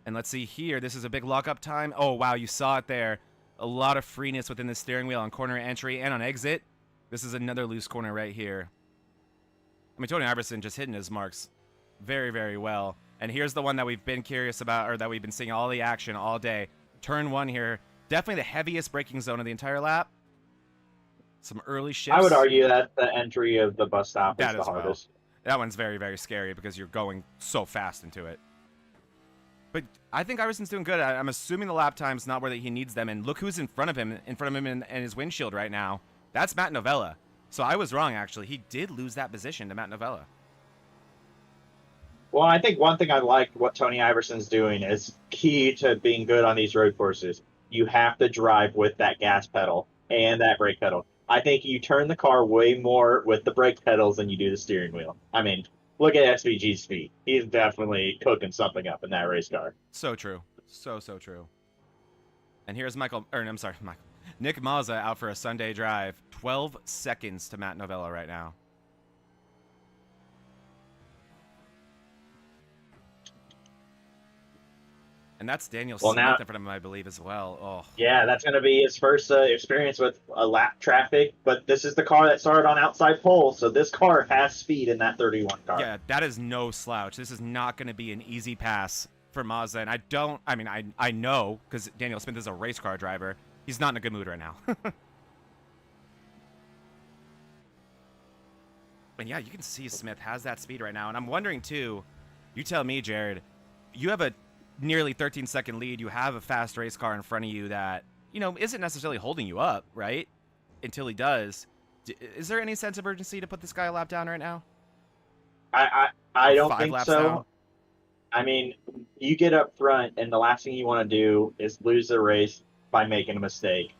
And let's see here. This is a big lockup time. Oh, wow, you saw it there. A lot of freeness within the steering wheel on corner entry and on exit. This is another loose corner right here. I mean, Tony Iverson just hitting his marks very, very well. And here's the one that we've been curious about, or that we've been seeing all the action all day. Turn 1 here. Definitely the heaviest braking zone of the entire lap. Some early shifts. I would argue that the entry of the bus stop is the hardest. That one's very, very scary because you're going so fast into it. But I think Iverson's doing good. I'm assuming the lap time's not where he needs them. And look who's in front of him in his windshield right now. That's Matt Novella. So I was wrong, actually. He did lose that position to Matt Novella. Well, I think one thing I like what Tony Iverson's doing is key to being good on these road courses. You have to drive with that gas pedal and that brake pedal. I think you turn the car way more with the brake pedals than you do the steering wheel. I mean, look at SVG's speed. He's definitely cooking something up in that race car. So true. So true. And here's Nick Mazza out for a Sunday drive. 12 seconds to Matt Novella right now. And that's Daniel Smith in front of him, I believe, as well. Oh. Yeah, that's going to be his first experience with a lap traffic. But this is the car that started on outside pole, so this car has speed in that 31 car. Yeah, that is no slouch. This is not going to be an easy pass for Mazda. And I know, because Daniel Smith is a race car driver, he's not in a good mood right now. And yeah, you can see Smith has that speed right now. And I'm wondering, too, you tell me, Jared, you have a nearly 13-second lead. You have a fast race car in front of you that, isn't necessarily holding you up, right? Until he does. Is there any sense of urgency to put this guy a lap down right now? I don't think so. Down? I mean, you get up front, and the last thing you want to do is lose the race by making a mistake.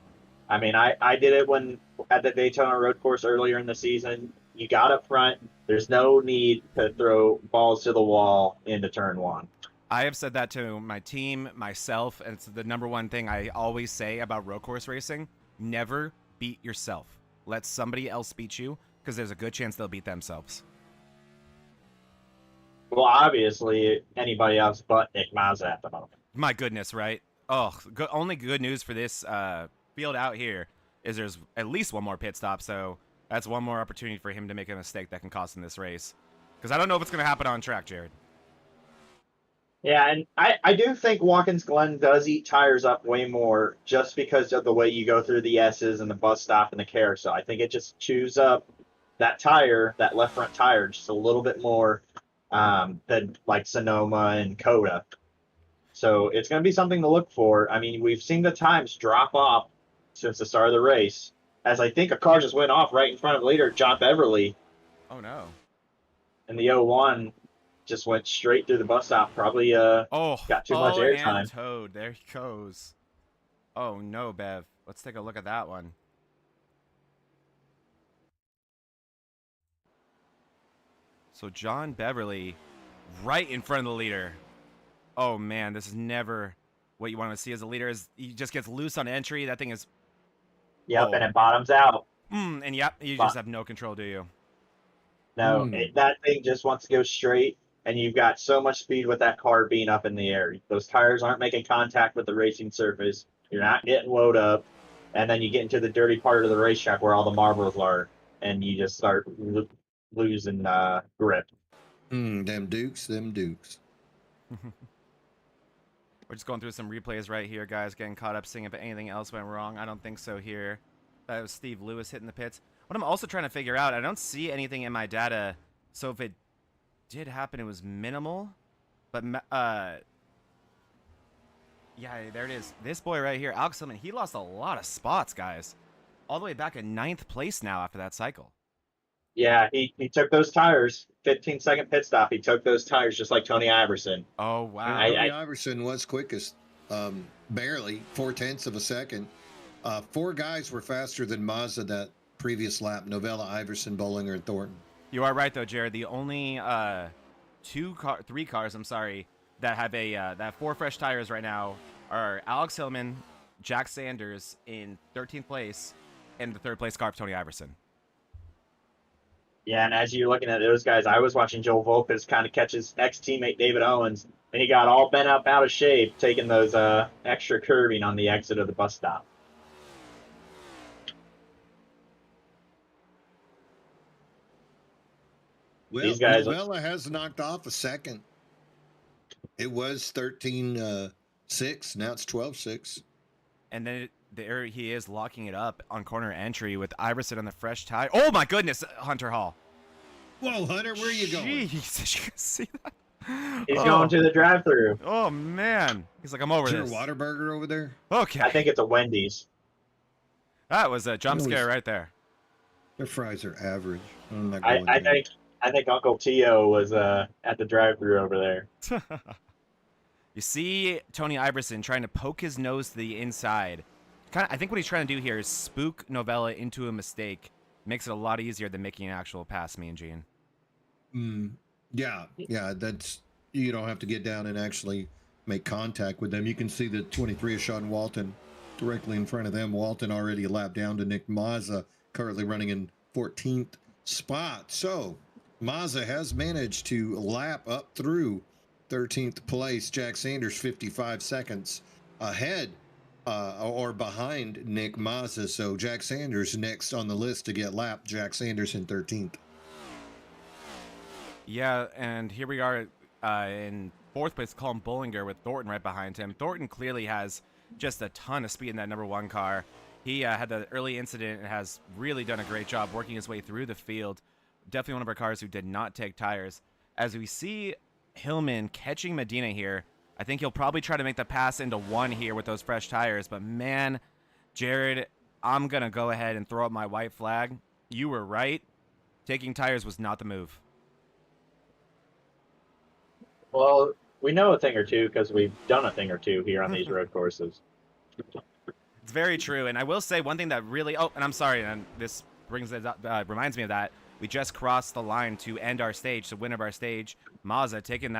I mean, I did it at the Daytona road course earlier in the season. You got up front. There's no need to throw balls to the wall into turn 1. I have said that to my team, myself, and it's the number one thing I always say about road course racing. Never beat yourself. Let somebody else beat you, because there's a good chance they'll beat themselves. Well, obviously, anybody else but Nick Mazza at the moment. My goodness, right? Oh, only good news for this field out here is there's at least one more pit stop, so that's one more opportunity for him to make a mistake that can cost him this race. Because I don't know if it's going to happen on track, Jared. Yeah, and I do think Watkins Glen does eat tires up way more just because of the way you go through the S's and the bus stop and the carousel. I think it just chews up that tire, that left front tire, just a little bit more than like Sonoma and Coda. So it's going to be something to look for. I mean, we've seen the times drop off since the start of the race, as I think a car just went off right in front of leader John Beverly Oh no. in the 01. Just went straight through the bus stop. Probably got too much airtime. And Toad. There he goes. Oh no, Bev. Let's take a look at that one. So John Beverly right in front of the leader. Oh man, this is never what you want to see as a leader. Is he just gets loose on entry. That thing is Yep, and it bottoms out. and yep, you just have no control, do you? No, that thing just wants to go straight, and you've got so much speed with that car being up in the air. Those tires aren't making contact with the racing surface. You're not getting load up, and then you get into the dirty part of the racetrack where all the marbles are, and you just start losing grip. Them Dukes. We're just going through some replays right here, guys, getting caught up, seeing if anything else went wrong. I don't think so here. That was Steve Lewis hitting the pits. What I'm also trying to figure out, I don't see anything in my data, so if it did happen, it was minimal. But, yeah, there it is. This boy right here, Alex Salmon, he lost a lot of spots, guys. All the way back in 9th place now after that cycle. Yeah, he took those tires, 15-second pit stop. He took those tires just like Tony Iverson. Oh, wow. Tony Iverson was quickest, barely, 0.4 of a second. 4 guys were faster than Mazda that previous lap: Novella, Iverson, Bollinger, and Thornton. You are right, though, Jared. The only 3 cars, I'm sorry, that have that have 4 fresh tires right now are Alex Hillman, Jack Sanders in 13th place, and the 3rd place car, Tony Iverson. Yeah, and as you're looking at those guys, I was watching Joel Volkes kind of catch his ex-teammate David Owens, and he got all bent up out of shape taking those extra curving on the exit of the bus stop. Well, These guys, Novella has knocked off a second. It was 13.6. Now it's 12.6. And then there he is locking it up on corner entry with Iverson on the fresh tire. Oh my goodness, Hunter Hall. Whoa, Hunter, where are you going? Jeez, did you see that? He's going to the drive-through. Oh man, he's like, I'm over Is this. there a Whataburger over there? Okay, I think it's a Wendy's. that was a jump scare right there. Their fries are average. I'm not I going there. think Uncle Tio was at the drive-through over there. You see Tony Iverson trying to poke his nose to the inside. I think what he's trying to do here is spook Novella into a mistake. Makes it a lot easier than making an actual pass, me and Gene. Yeah, that's, you don't have to get down and actually make contact with them. You can see the 23 of Sean Walton directly in front of them. Walton already a lap down to Nick Mazza, currently running in 14th spot. So Mazza has managed to lap up through 13th place. Jack Sanders 55 seconds ahead or behind Nick Mazza. So Jack Sanders next on the list to get lapped. Jack Sanders in 13th. Yeah, and here we are in 4th place, Colin Bollinger with Thornton right behind him. Thornton clearly has just a ton of speed in that number 1 car. He had the early incident and has really done a great job working his way through the field. Definitely one of our cars who did not take tires. As we see Hillman catching Medina here, I think he'll probably try to make the pass into 1 here with those fresh tires. But man, Jared, I'm going to go ahead and throw up my white flag. You were right. Taking tires was not the move. Well, we know a thing or two because we've done a thing or two here on these road courses. It's very true. And I will say one thing that really, and I'm sorry, and this reminds me of that. We just crossed the line to end our stage, to win of our stage. Mazza taking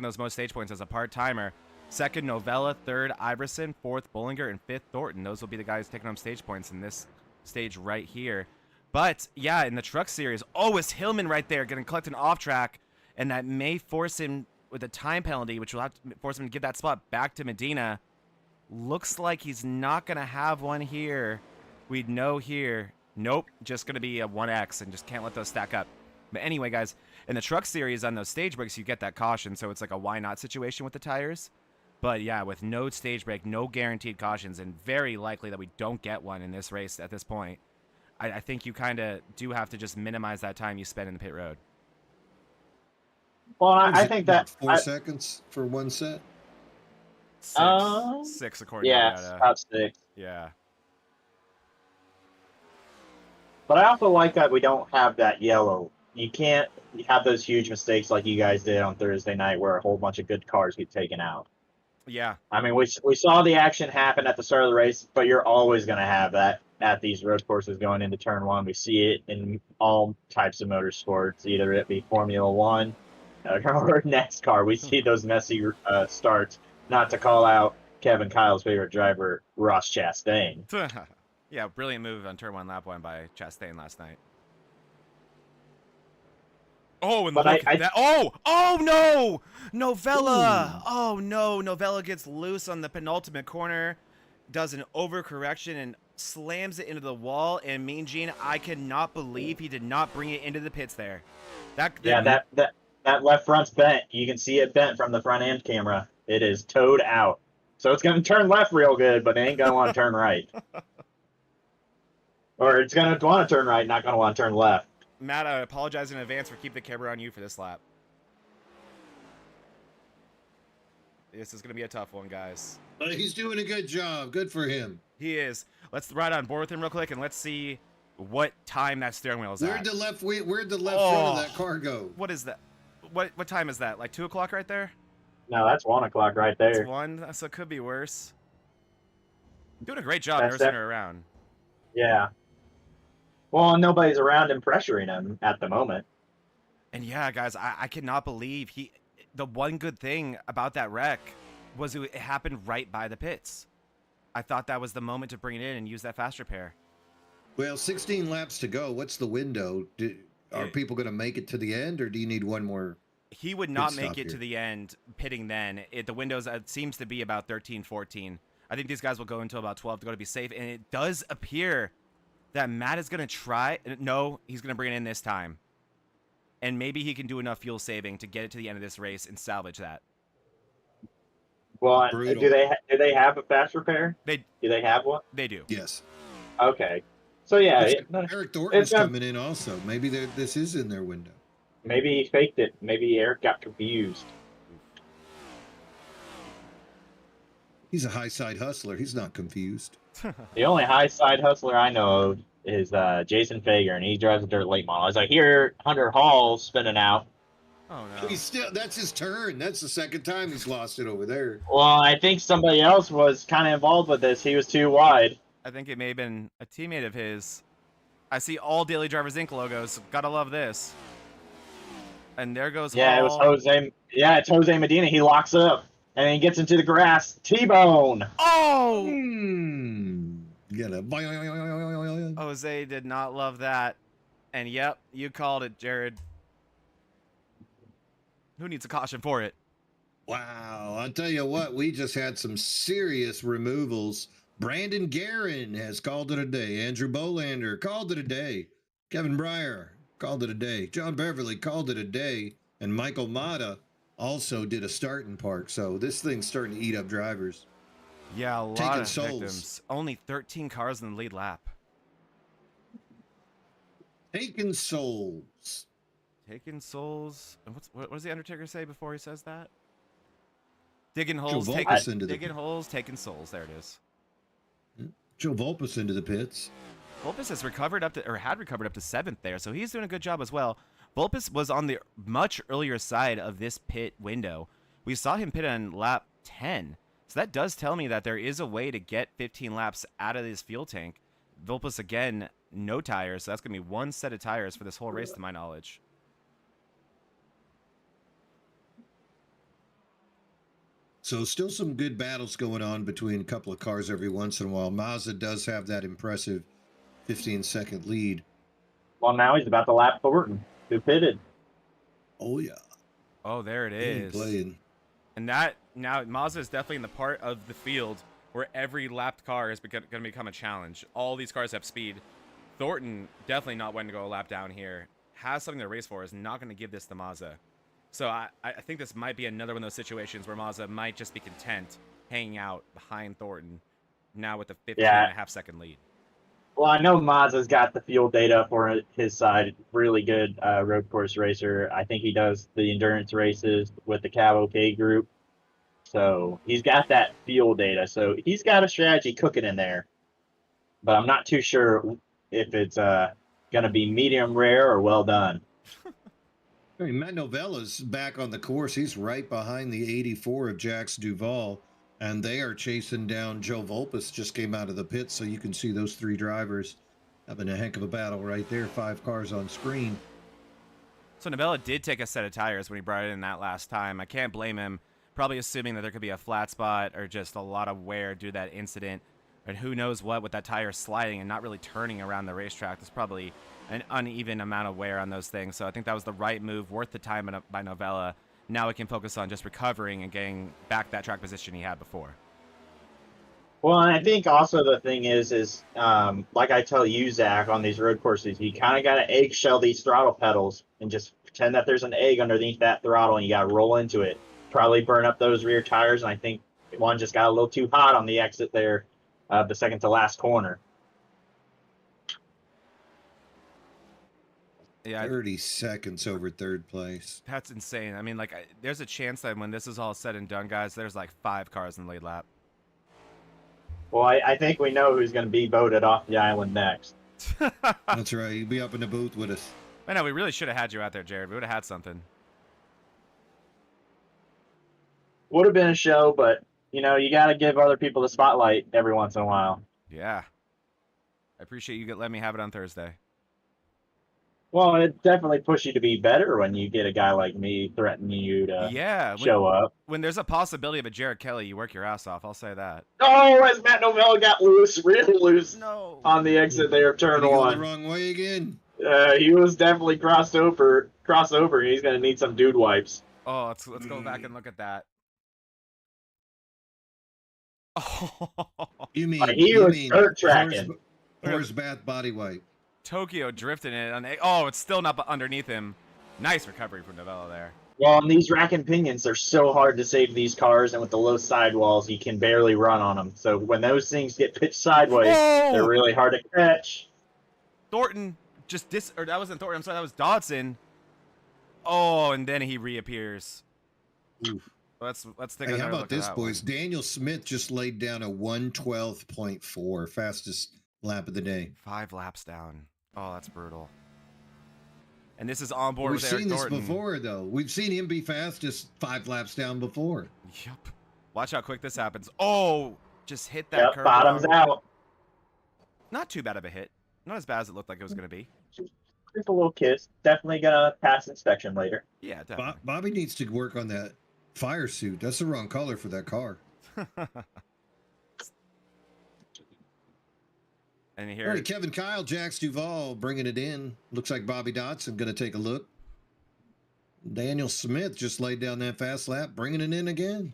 those most stage points as a part-timer. 2nd, Novella. 3rd, Iverson. 4th, Bollinger. And 5th, Thornton. Those will be the guys taking home stage points in this stage right here. But, yeah, in the truck series, it's Hillman right there getting collected off track. And that may force him with a time penalty, which will have to force him to give that spot back to Medina. Looks like he's not going to have one here. We'd know here. Nope, just going to be a 1X and just can't let those stack up. But anyway, guys, in the truck series on those stage breaks, you get that caution, so it's like a why not situation with the tires. But yeah, with no stage break, no guaranteed cautions, and very likely that we don't get one in this race at this point, I think you kind of do have to just minimize that time you spend in the pit road. Well, I think that 4 seconds for one set. Six according yeah, to about 6. Yeah. But I also like that we don't have that yellow. You can't have those huge mistakes like you guys did on Thursday night where a whole bunch of good cars get taken out. Yeah. I mean, we saw the action happen at the start of the race, but you're always going to have that at these road courses going into turn 1. We see it in all types of motorsports, either it be Formula 1 or NASCAR. We see those messy starts, not to call out Kevin Kyle's favorite driver, Ross Chastain. Yeah, brilliant move on turn 1, lap 1 by Chastain last night. Oh, and look at that. Oh, no! Novella! Ooh. Oh, no. Novella gets loose on the penultimate corner, does an overcorrection, and slams it into the wall. And Mean Gene, I cannot believe he did not bring it into the pits there. That left front's bent. You can see it bent from the front end camera. It is towed out. So it's going to turn left real good, but it ain't going to want to turn right. Or it's going to want to turn right, not going to want to turn left. Matt, I apologize in advance for keeping the camera on you for this lap. This is going to be a tough one, guys. But he's doing a good job. Good for him. He is. Let's ride on board with him real quick, and let's see what time that steering wheel is at. Where'd the left front of that car go? What is that? What time is that? Like 2 o'clock right there? No, that's 1 o'clock right there. It's 1, so it could be worse. Doing a great job nursing her around. Yeah. Well, nobody's around him pressuring him at the moment. And yeah, guys, I cannot believe the one good thing about that wreck was it happened right by the pits. I thought that was the moment to bring it in and use that fast repair. Well, 16 laps to go. What's the window? Are people going to make it to the end, or do you need one more? He would not make it to the end pitting then. The windows seems to be about 13, 14. I think these guys will go until about 12 to go to be safe. And it does appear that Matt is going to try. No, he's going to bring it in this time. And maybe he can do enough fuel saving to get it to the end of this race and salvage that. Well, do they have a fast repair? Do they have one? They do. Yes. Okay. So yeah, Eric Thornton's coming in also. Maybe this is in their window. Maybe he faked it. Maybe Eric got confused. He's a high side hustler. He's not confused. The only high side hustler I know of is Jason Fager, and he drives a dirt late model. As I hear Hunter Hall spinning out. Oh no! That's his turn. That's the second time he's lost it over there. Well, I think somebody else was kind of involved with this. He was too wide. I think it may have been a teammate of his. I see all Daily Drivers Inc. logos. Gotta love this. And there goes Hall. It was Jose. Yeah, it's Jose Medina. He locks up, and he gets into the grass. T-bone. Oh! Jose did not love that. And yep, you called it, Jared. Who needs a caution for it? Wow, I'll tell you what, we just had some serious removals. Brandon Guerin has called it a day. Andrew Bolander called it a day. Kevin Breyer called it a day. John Beverly called it a day. And Michael Mata also did a start in park. So this thing's starting to eat up drivers. Yeah, a lot of victims. Only 13 cars in the lead lap. Taking souls. Taking souls. And what does the Undertaker say before he says that? Digging holes, taking souls. There it is. Joe Volpus into the pits. Volpus had recovered up to 7th there, so he's doing a good job as well. Volpus was on the much earlier side of this pit window. We saw him pit on lap 10. So that does tell me that there is a way to get 15 laps out of this fuel tank. Volpus, again, no tires, so that's going to be one set of tires for this whole race to my knowledge. So still some good battles going on between a couple of cars every once in a while. Mazda does have that impressive 15-second lead. Well, now he's about to lap Thornton, who pitted. Oh, yeah. Oh, there it is. Playing. And that, now Mazda is definitely in the part of the field where every lapped car is going to become a challenge. All these cars have speed. Thornton definitely not wanting to go a lap down here. has something to race for is not going to give this to Mazda. So I think this might be another one of those situations where Mazda might just be content hanging out behind Thornton now with a 15.5-second lead. Well, I know Mazda's got the fuel data for his side. Really good road course racer. I think he does the endurance races with the Cavalcade group. So he's got that fuel data. So he's got a strategy cooking in there. But I'm not too sure if it's going to be medium rare or well done. Hey, Matt Novella's back on the course. He's right behind the 84 of Jax Duvall, and they are chasing down Joe Volpus. Just came out of the pit, so you can see those three drivers having a heck of a battle right there. 5 cars on screen. So Novella did take a set of tires when he brought it in that last time. I can't blame him, probably assuming that there could be a flat spot or just a lot of wear due to that incident. And who knows what with that tire sliding and not really turning around the racetrack. There's probably an uneven amount of wear on those things. So I think that was the right move, worth the time by Novella. Now we can focus on just recovering and getting back that track position he had before. Well, and I think also the thing is like I tell you, Zach, on these road courses, you kind of got to eggshell these throttle pedals and just pretend that there's an egg underneath that throttle and you got to roll into it. Probably burn up those rear tires, and I think one just got a little too hot on the exit there, the second to last corner. Yeah, 30 seconds over third place. That's insane. I mean, like, there's a chance that when this is all said and done, guys, there's like 5 cars in the lead lap. Well, I think we know who's going to be voted off the island next. That's right. You'll be up in the booth with us. I know, we really should have had you out there, Jared. We would have had something. Would have been a show, but, you got to give other people the spotlight every once in a while. Yeah. I appreciate you letting me have it on Thursday. Well, it definitely pushes you to be better when you get a guy like me threatening you to show up. When there's a possibility of a Jared Kelly, you work your ass off. I'll say that. Oh, as Matt Novella got loose, real loose on the exit there of turn 1. The wrong way again. He was definitely crossed over. He's going to need some dude wipes. Oh, let's go back and look at that. Oh. You mean dirt tracking. Horsebath body wipe. Tokyo drifting it on it's still not underneath him. Nice recovery from Novella there. Well, and these rack and pinions, they're so hard to save these cars, and with the low sidewalls, you can barely run on them. So when those things get pitched sideways, they're really hard to catch. Thornton that wasn't Thornton. I'm sorry, that was Dodson. Oh, and then he reappears. Oof. Let's take Hey, another how about look this, at that boys? one. Daniel Smith just laid down a 112.4, fastest lap of the day. 5 laps down. Oh, that's brutal. And this is on board We've with Eric seen this Thornton. before, though. We've seen him be fastest 5 laps down before. Yep. Watch how quick this happens. Oh, just hit that curve. Bottoms out. Not too bad of a hit. Not as bad as it looked like it was going to be. Just a little kiss. Definitely going to pass inspection later. Yeah, definitely. Bobby needs to work on that fire suit. That's the wrong color for that car. And here, All right, Kevin Kyle, Jax Duvall bringing it in. Looks like Bobby Dotson going to take a look. Daniel Smith just laid down that fast lap, bringing it in again.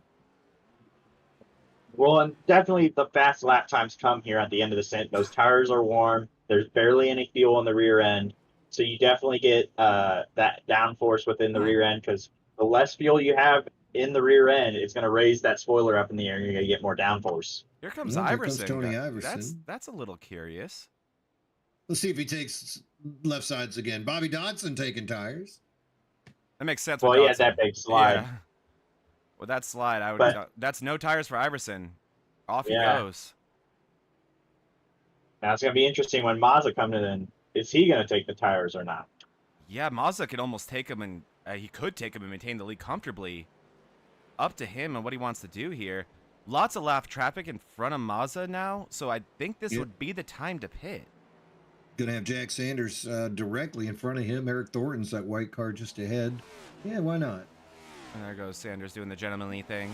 Well, and definitely the fast lap times come here at the end of the stint. Those tires are warm. There's barely any fuel on the rear end. So you definitely get that downforce within the rear end, because the less fuel you have in the rear end, it's going to raise that spoiler up in the air, and you're going to get more downforce. Here comes Well, Iverson. Here comes Tony Iverson. That's a little curious. Let's see if he takes left sides again. Bobby Dodson taking tires. That makes sense. Well, with he had Dodson. that big slide. Yeah. With that slide, that's no tires for Iverson. Off he goes. Now it's going to be interesting when Mazda comes in. Is he going to take the tires or not? Yeah, Mazda could almost take him, and he could take him and maintain the lead comfortably. Up to him and what he wants to do here. Lots of lap traffic in front of Mazda now, so I think this would be the time to pit. Going to have Jack Sanders directly in front of him. Eric Thornton's that white car just ahead. Yeah, why not? And there goes Sanders doing the gentlemanly thing.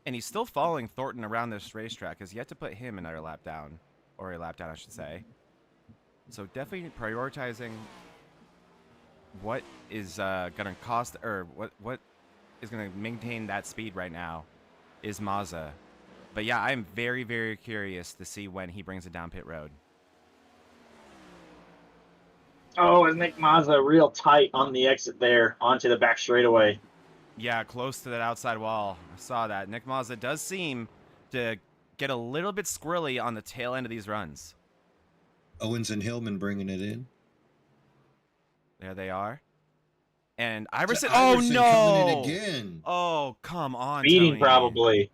And he's still following Thornton around this racetrack. Has yet to put him another lap down. Or a lap down, I should say. So definitely prioritizing what is going to cost, or what is going to maintain that speed right now is Mazda. But yeah, I'm very, very curious to see when he brings it down pit road. Oh, and Nick Mazza real tight on the exit there onto the back straightaway. Yeah, close to that outside wall. I saw that. Nick Mazza does seem to get a little bit squirrely on the tail end of these runs. Owens and Hillman bringing it in. There they are. And Iverson. Oh, Iverson no. coming in again. Oh, come on, Speeding Tony. probably.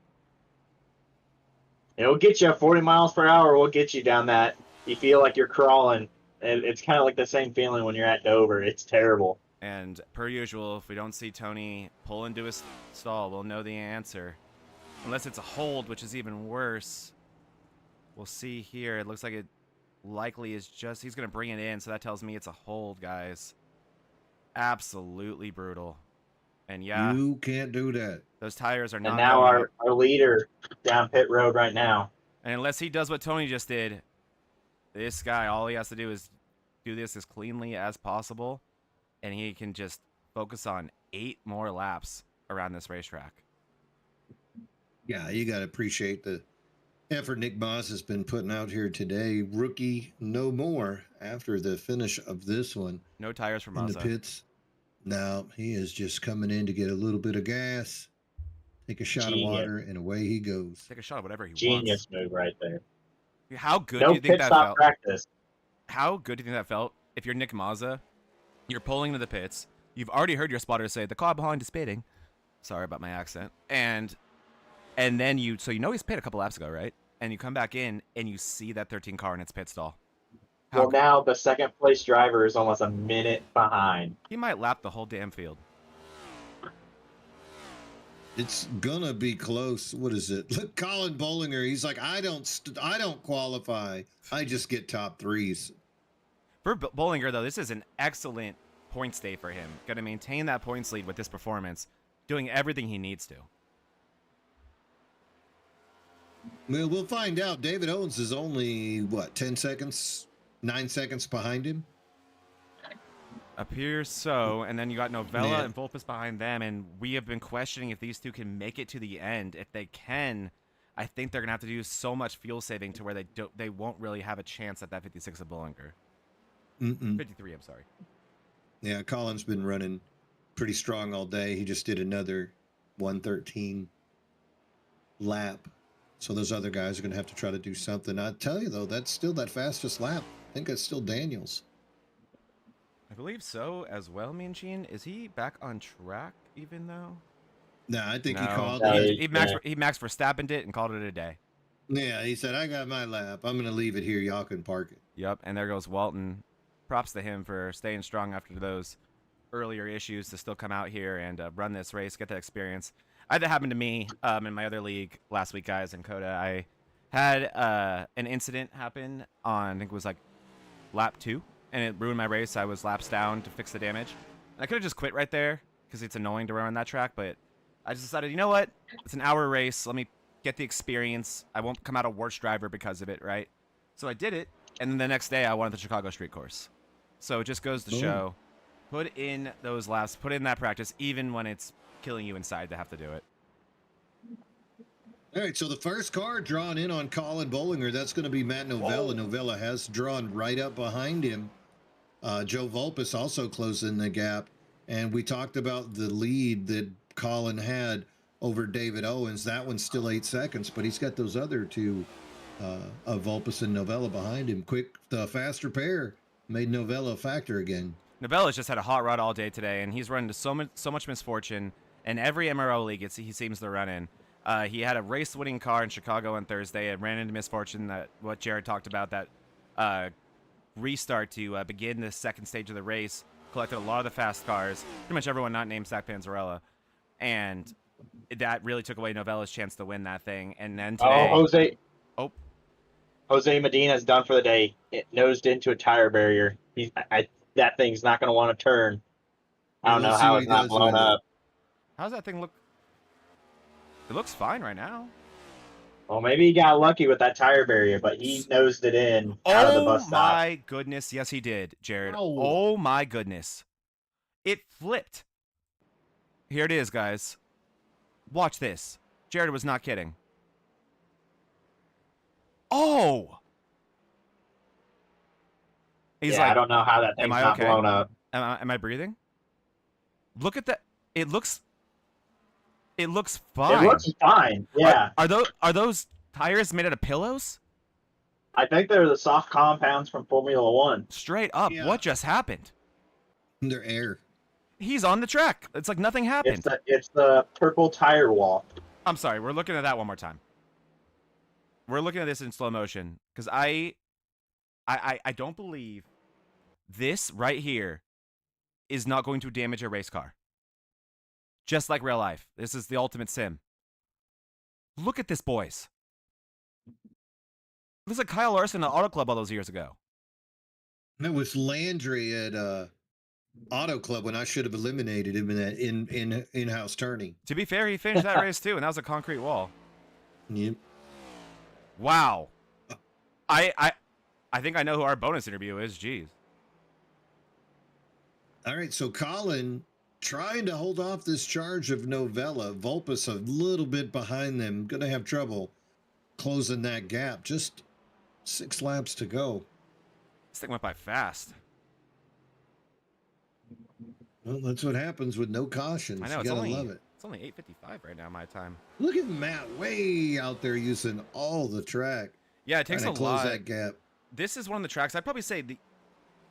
It'll get you 40 miles per hour. Will get you down that. You feel like you're crawling. It's kind of like the same feeling when you're at Dover. It's terrible. And per usual, if we don't see Tony pull into his stall, we'll know the answer. Unless it's a hold, which is even worse. We'll see here. It looks like it likely is just... He's going to bring it in, so that tells me it's a hold, guys. Absolutely brutal. And yeah... You can't do that. Those tires are not... And now our leader down pit road right now. And unless he does what Tony just did, this guy, all he has to do is do this as cleanly as possible, and he can just focus on 8 more laps around this racetrack. Yeah, you got to appreciate the effort Nick Moss has been putting out here today. Rookie no more after the finish of this one. No tires for in Mazza. the pits. Now he is just coming in to get a little bit of gas, take a shot of water, and away he goes. Take a shot of whatever he wants. Genius move right there. How good no do you think pit that stop felt? practice. How good do you think that felt? If you're Nick Mazza, you're pulling into the pits. You've already heard your spotter say the car behind is speeding. Sorry about my accent. And then so you know he's pitted a couple laps ago, right? And you come back in and you see that 13 car in its pit stall. Well, now the second place driver is almost a minute behind. He might lap the whole damn field. It's gonna be close. What is it? Look, Colin Bollinger. He's like, I don't qualify. I just get top 3s. For Bollinger, though, this is an excellent points day for him. Going to maintain that points lead with this performance, doing everything he needs to. Well, we'll find out. David Owens is only, what, 10 seconds, 9 seconds behind him? Appears so, and then you got Novella Yeah. and Volpus behind them, and we have been questioning if these two can make it to the end. If they can, I think they're going to have to do so much fuel saving to where they won't really have a chance at that 56 of Bollinger. 53, I'm sorry. Yeah, Colin's been running pretty strong all day. He just did another 113 lap. So those other guys are going to have to try to do something. I tell you, though, that's still that fastest lap. I think that's still Daniels. I believe so as well, Mean Gene. Is he back on track even, though? No, I think he No. called. He Max Verstappen it and called it a day. Yeah, he said, I got my lap. I'm going to leave it here. Y'all can park it. Yep, and there goes Walton. Props to him for staying strong after those earlier issues to still come out here and run this race, get that experience. That happened to me in my other league last week, guys, in Coda. I had an incident happen on, I think it was like lap 2, and it ruined my race. I was laps down to fix the damage. And I could have just quit right there because it's annoying to run on that track, but I just decided, you know what? It's an hour race. Let me get the experience. I won't come out a worse driver because of it, right? So I did it, and then the next day I wanted the Chicago street course. So it just goes to show, put in those laps, put in that practice, even when it's killing you inside to have to do it. All right, so the first car drawn in on Colin Bollinger, that's going to be Matt Novella. Novella has drawn right up behind him. Joe Volpus also closing the gap. And we talked about the lead that Colin had over David Owens. That one's still 8 seconds, but he's got those other two of Volpus and Novella behind him. The faster pair made Novella a factor again. Novella's just had a hot rod all day today, and he's run into so much misfortune. In every MRL league he seems to run in. He had a race-winning car in Chicago on Thursday and ran into misfortune, that what Jared talked about, that restart to begin the second stage of the race, collected a lot of the fast cars, pretty much everyone not named Zach Panzarella, and that really took away Novella's chance to win that thing. And then today... Jose Medina's done for the day. It nosed into a tire barrier. That thing's not going to want to turn. I don't know how it's not blown up. How's that thing look? It looks fine right now. Well, maybe he got lucky with that tire barrier, but he nosed it in out of the bus stop. Oh, my goodness. Yes, he did, Jared. Ow. Oh, my goodness. It flipped. Here it is, guys. Watch this. Jared was not kidding. Oh! He's yeah, like, I don't know how that thing's am I not okay? blown up. Am I breathing? Look at that. It looks fine. It looks fine. Yeah. Are those tires made out of pillows? I think they're the soft compounds from Formula One. Straight up. Yeah. What just happened? Their air. He's on the track. It's like nothing happened. It's the purple tire wall. I'm sorry. We're looking at that one more time. We're looking at this in slow motion because I don't believe this right here is not going to damage a race car. Just like real life. This is the ultimate sim. Look at this, boys. Looks like Kyle Larson at Auto Club all those years ago. That was Landry at Auto Club when I should have eliminated him in that in-house tourney. To be fair, he finished that race too, and that was a concrete wall. Yep. Wow. I think I know who our bonus interview is. Jeez. All right, so Colin trying to hold off this charge of Novella. Vulpes a little bit behind them. Going to have trouble closing that gap. Just 6 laps to go. This thing went by fast. Well, that's what happens with no cautions. I know, you gotta love it. It's only 8:55 right now, my time. Look at Matt way out there using all the track. Yeah, it takes a trying to close lot. that gap. This is one of the tracks, I'd probably say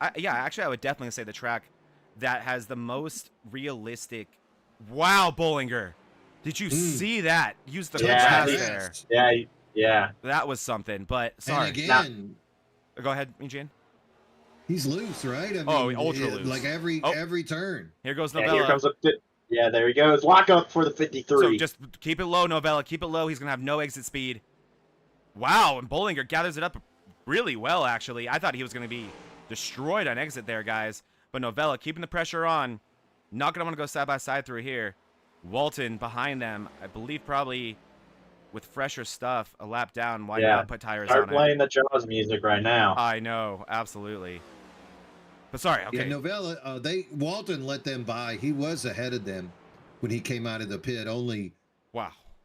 I would definitely say the track that has the most realistic. Wow, Bollinger. Did you see that? Use the Yeah, grass there. Yeah. That was something, but sorry. And again, Go ahead, Eugene. he's loose, right? I mean, ultra loose. Like every turn. Here goes Yeah, Novella. here comes yeah, there he goes. Lock up for the 53. So just keep it low, Novella. Keep it low. He's going to have no exit speed. Wow, and Bollinger gathers it up really well, actually. I thought he was going to be destroyed on exit there, guys. But Novella keeping the pressure on. Not going to want to go side by side through here. Walton behind them, I believe probably with fresher stuff, a lap down. Why not put tires on it? Start playing the Jaws music right now. I know, absolutely. But sorry, okay. Yeah, Novella, Walton let them by. He was ahead of them when he came out of the pit. Only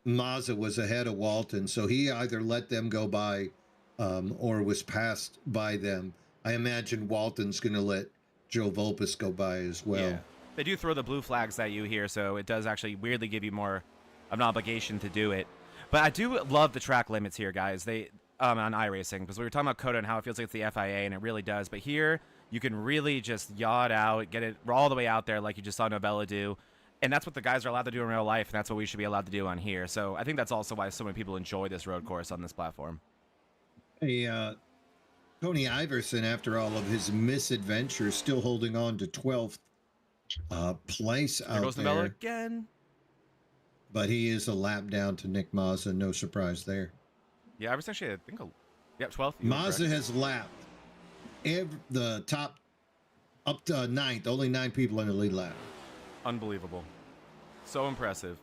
Mazza was ahead of Walton, so he either let them go by or was passed by them. I imagine Walton's going to let Joe Vulpes go by as well. Yeah. They do throw the blue flags at you here, so it does actually weirdly give you more of an obligation to do it. But I do love the track limits here, guys. They on iRacing, because we were talking about COTA and how it feels like it's the FIA, and it really does. But here, you can really just yaw it out, get it all the way out there like you just saw Novella do. And that's what the guys are allowed to do in real life, and that's what we should be allowed to do on here. So I think that's also why so many people enjoy this road course on this platform. Hey, Tony Iverson, after all of his misadventures, still holding on to 12th place There out goes there. Novella again. But he is a lap down to Nick Mazza. No surprise there. Yeah, I was actually, I think, 12th. Mazza has lapped the top up to 9th. Only 9 people in the lead lap. Unbelievable. So impressive.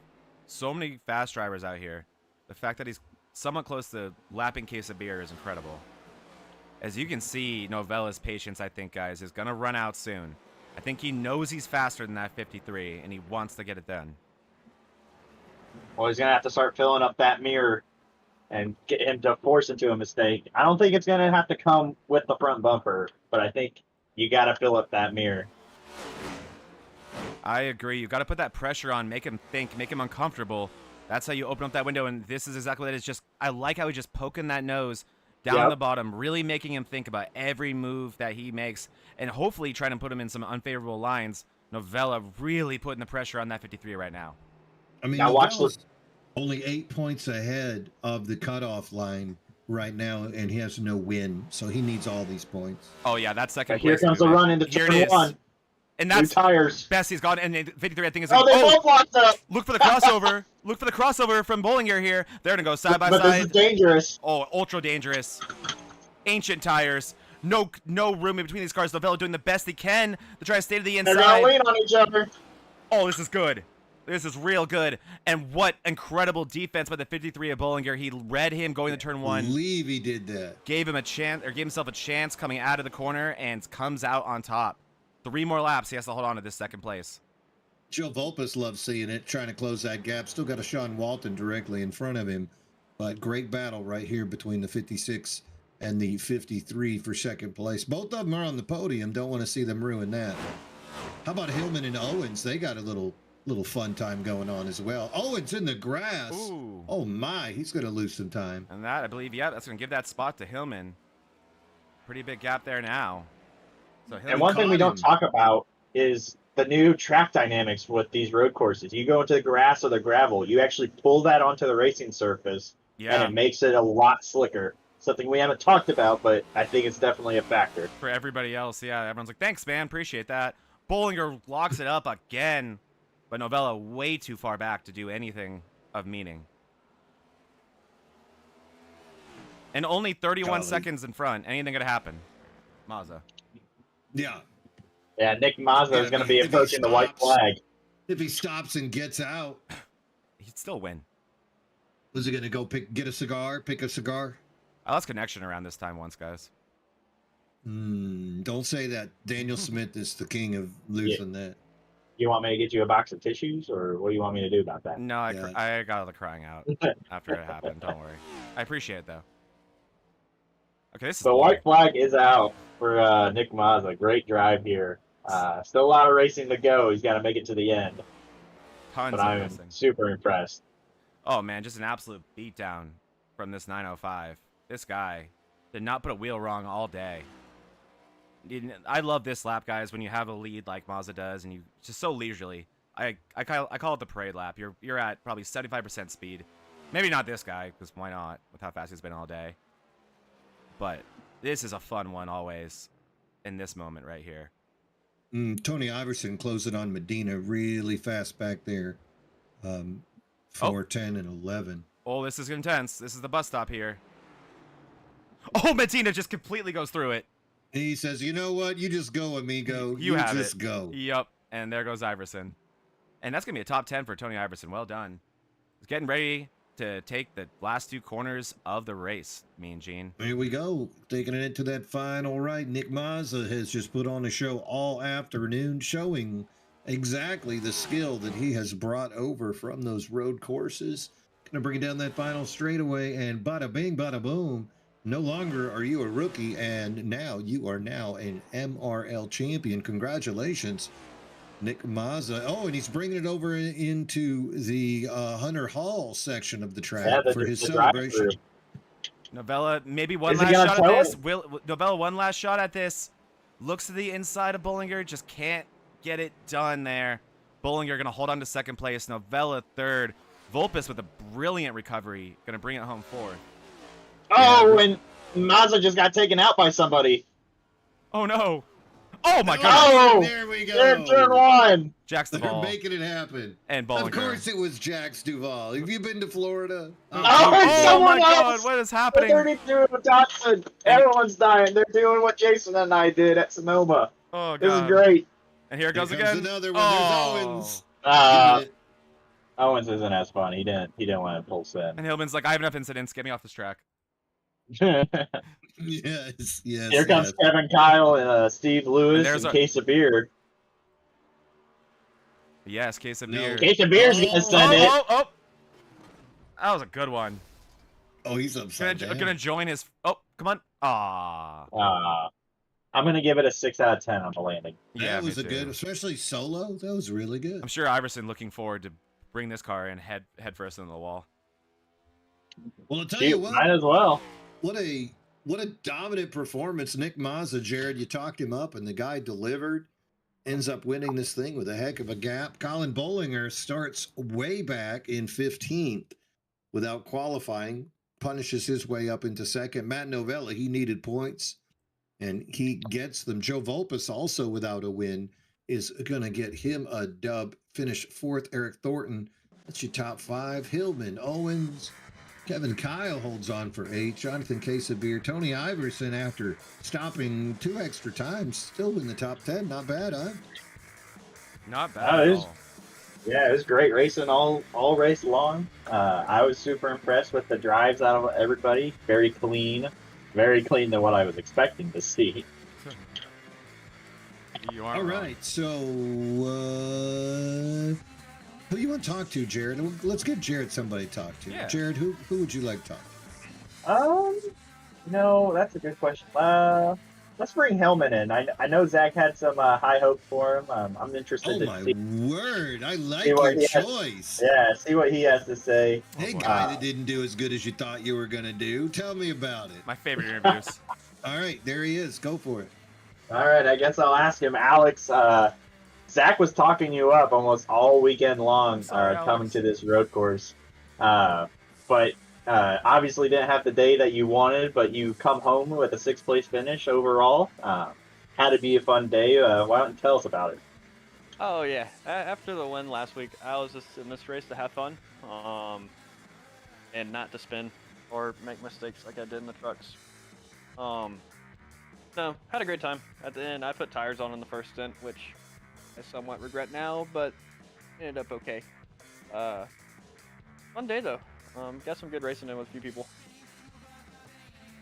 So many fast drivers out here. The fact that he's somewhat close to lapping case of beer is incredible. As you can see, Novella's patience, I think, guys, is going to run out soon. I think he knows he's faster than that 53, and he wants to get it done. Well, he's going to have to start filling up that mirror and get him to force into a mistake. I don't think it's going to have to come with the front bumper, but I think you got to fill up that mirror. I agree. You've got to put that pressure on, make him think, make him uncomfortable. That's how you open up that window, and this is exactly what it is. Just, I like how he's just poking that nose down on the bottom, really making him think about every move that he makes, and hopefully trying to put him in some unfavorable lines. Novella really putting the pressure on that 53 right now. I mean, Novella's only 8 points ahead of the cutoff line right now, and he has no win, so he needs all these points. Oh, yeah, that's second place. Here comes the run into turn 1. And that's tires. Best he's gone. And 53, I think, is they both locked up. Look for the crossover. Look for the crossover from Bollinger here. They're going to go side by side. But this is dangerous. Oh, ultra dangerous. Ancient tires. No room in between these cars. Novella doing the best he can to try to stay to the inside. They're going to lean on each other. Oh, this is good. This is real good. And what incredible defense by the 53 of Bollinger. He read him going to turn 1. I believe he did that. Gave him a chance, or gave himself a chance coming out of the corner, and comes out on top. 3 more laps, he has to hold on to this second place. Joe Vulpes loves seeing it, trying to close that gap. Still got a Sean Walton directly in front of him. But great battle right here between the 56 and the 53 for second place. Both of them are on the podium. Don't want to see them ruin that. How about Hillman and Owens? They got a little fun time going on as well. Owens in the grass. Ooh. Oh my, he's going to lose some time. And that, I believe, yeah, that's going to give that spot to Hillman. Pretty big gap there now. So Hillman And one thing we don't him. talk about is the new track dynamics with these road courses. You go into the grass or the gravel, you actually pull that onto the racing surface, and it makes it a lot slicker. Something we haven't talked about, but I think it's definitely a factor. For everybody else, yeah, everyone's like, thanks, man, appreciate that. Bollinger locks it up again, but Novella way too far back to do anything of meaning. And only 31 seconds in front. Anything could happen. Mazza. Yeah. Yeah, Nick Mazza is going to be approaching the white flag. If he stops and gets out, he'd still win. Was he going to go get a cigar, pick a cigar? I lost connection around this time once, guys. Don't say that. Daniel Smith is the king of losing that. You want me to get you a box of tissues, or what do you want me to do about that? No, I got the crying out after it happened. Don't worry. I appreciate it, though. Okay, this is the white flag is out for Nick Mazza. Great drive here. Still a lot of racing to go. He's got to make it to the end. Tons but of I'm racing. Super impressed. Oh, man, just an absolute beatdown from this 905. This guy did not put a wheel wrong all day. I love this lap, guys, when you have a lead like Mazda does, and you just so leisurely. I call it the parade lap. You're at probably 75% speed. Maybe not this guy, because why not, with how fast he's been all day. But this is a fun one always in this moment right here. Tony Iverson closing on Medina really fast back there. 4, 10, and 11. Oh, this is intense. This is the bus stop here. Oh, Medina just completely goes through it. He says, you know what? You just go, amigo. You have just it. Go. Yep. And there goes Iverson. And that's going to be a top 10 for Tony Iverson. Well done. He's getting ready to take the last 2 corners of the race, Mean Gene. Here we go. Taking it into that final right. Nick Mazza has just put on a show all afternoon, showing exactly the skill that he has brought over from those road courses. Going to bring it down that final straightaway, and bada bing, bada boom. No longer are you a rookie, and now you are now an MRL champion. Congratulations, Nick Mazza. Oh, and he's bringing it over into the Hunter Hall section of the track for his celebration. Novella, maybe one last shot at this. Novella, one last shot at this. Looks to the inside of Bollinger, just can't get it done there. Bollinger going to hold on to second place. Novella third. Vulpes with a brilliant recovery, going to bring it home fourth. Oh, and Mazza just got taken out by somebody. Oh, no. Oh, my God. Oh, there we go. They're turn 1. Jax Duvall. They're making it happen. And Bollinger. Of course it was Jax Duvall. Have you been to Florida? Oh my God. What is happening? 32 Dodson. Everyone's dying. They're doing what Jason and I did at Sonoma. Oh, God. This is great. And here it goes again. Another one. There's Owens. Owens isn't as fun. He didn't want to pull set. And Hillman's like, I have enough incidents. Get me off this track. Yes. Here comes Kevin Kyle and Steve Lewis and Case of Beer. Yes, Case of Beer. Case of Beer's gonna send it. Oh. That was a good one. Oh, he's upside down. Gonna join his. Oh, come on. I'm gonna give it a 6 out of 10 on the landing. Yeah, that was a good, especially solo. That was really good. I'm sure Iverson looking forward to bring this car in head first into the wall. Well, I'll tell you what. Might as well. What a dominant performance. Nick Mazza, Jared, you talked him up, and the guy delivered. Ends up winning this thing with a heck of a gap. Colin Bollinger starts way back in 15th without qualifying, punishes his way up into second. Matt Novella, he needed points, and he gets them. Joe Vulpes, also without a win, is going to get him a dub. Finish fourth. Eric Thornton, that's your top 5. Hillman, Owens, Kevin Kyle holds on for 8. Jonathan Casebeer, Tony Iverson, after stopping 2 extra times, still in the top 10. Not bad, huh? Not bad at all. Yeah, it was great racing all race long. I was super impressed with the drives out of everybody. Very clean than what I was expecting to see. All right, so who you want to talk to, Jared? Let's get Jared somebody to talk to. Yeah. Jared, who would you like to talk to? No, that's a good question. Let's bring Hellman in. I know Zach had some high hopes for him. I'm interested Oh to my see word! I like what your he has. choice. Yeah, see what he has to say. Hey, boy. guy that didn't do as good as you thought you were gonna do. Tell me about it. My favorite interviews. All right, there he is. Go for it. All right, I guess I'll ask him, Alex. Zach was talking you up almost all weekend long, Sorry, coming Alex. to this road course. But obviously didn't have the day that you wanted, but you come home with a sixth place finish overall. Had to be a fun day. Why don't you tell us about it? Oh yeah. After the win last week, I was just in this race to have fun, and not to spin or make mistakes like I did in the trucks. No, had a great time. At the end, I put tires on in the first stint, which I somewhat regret now, but ended up okay. Fun day though. Got some good racing in with a few people.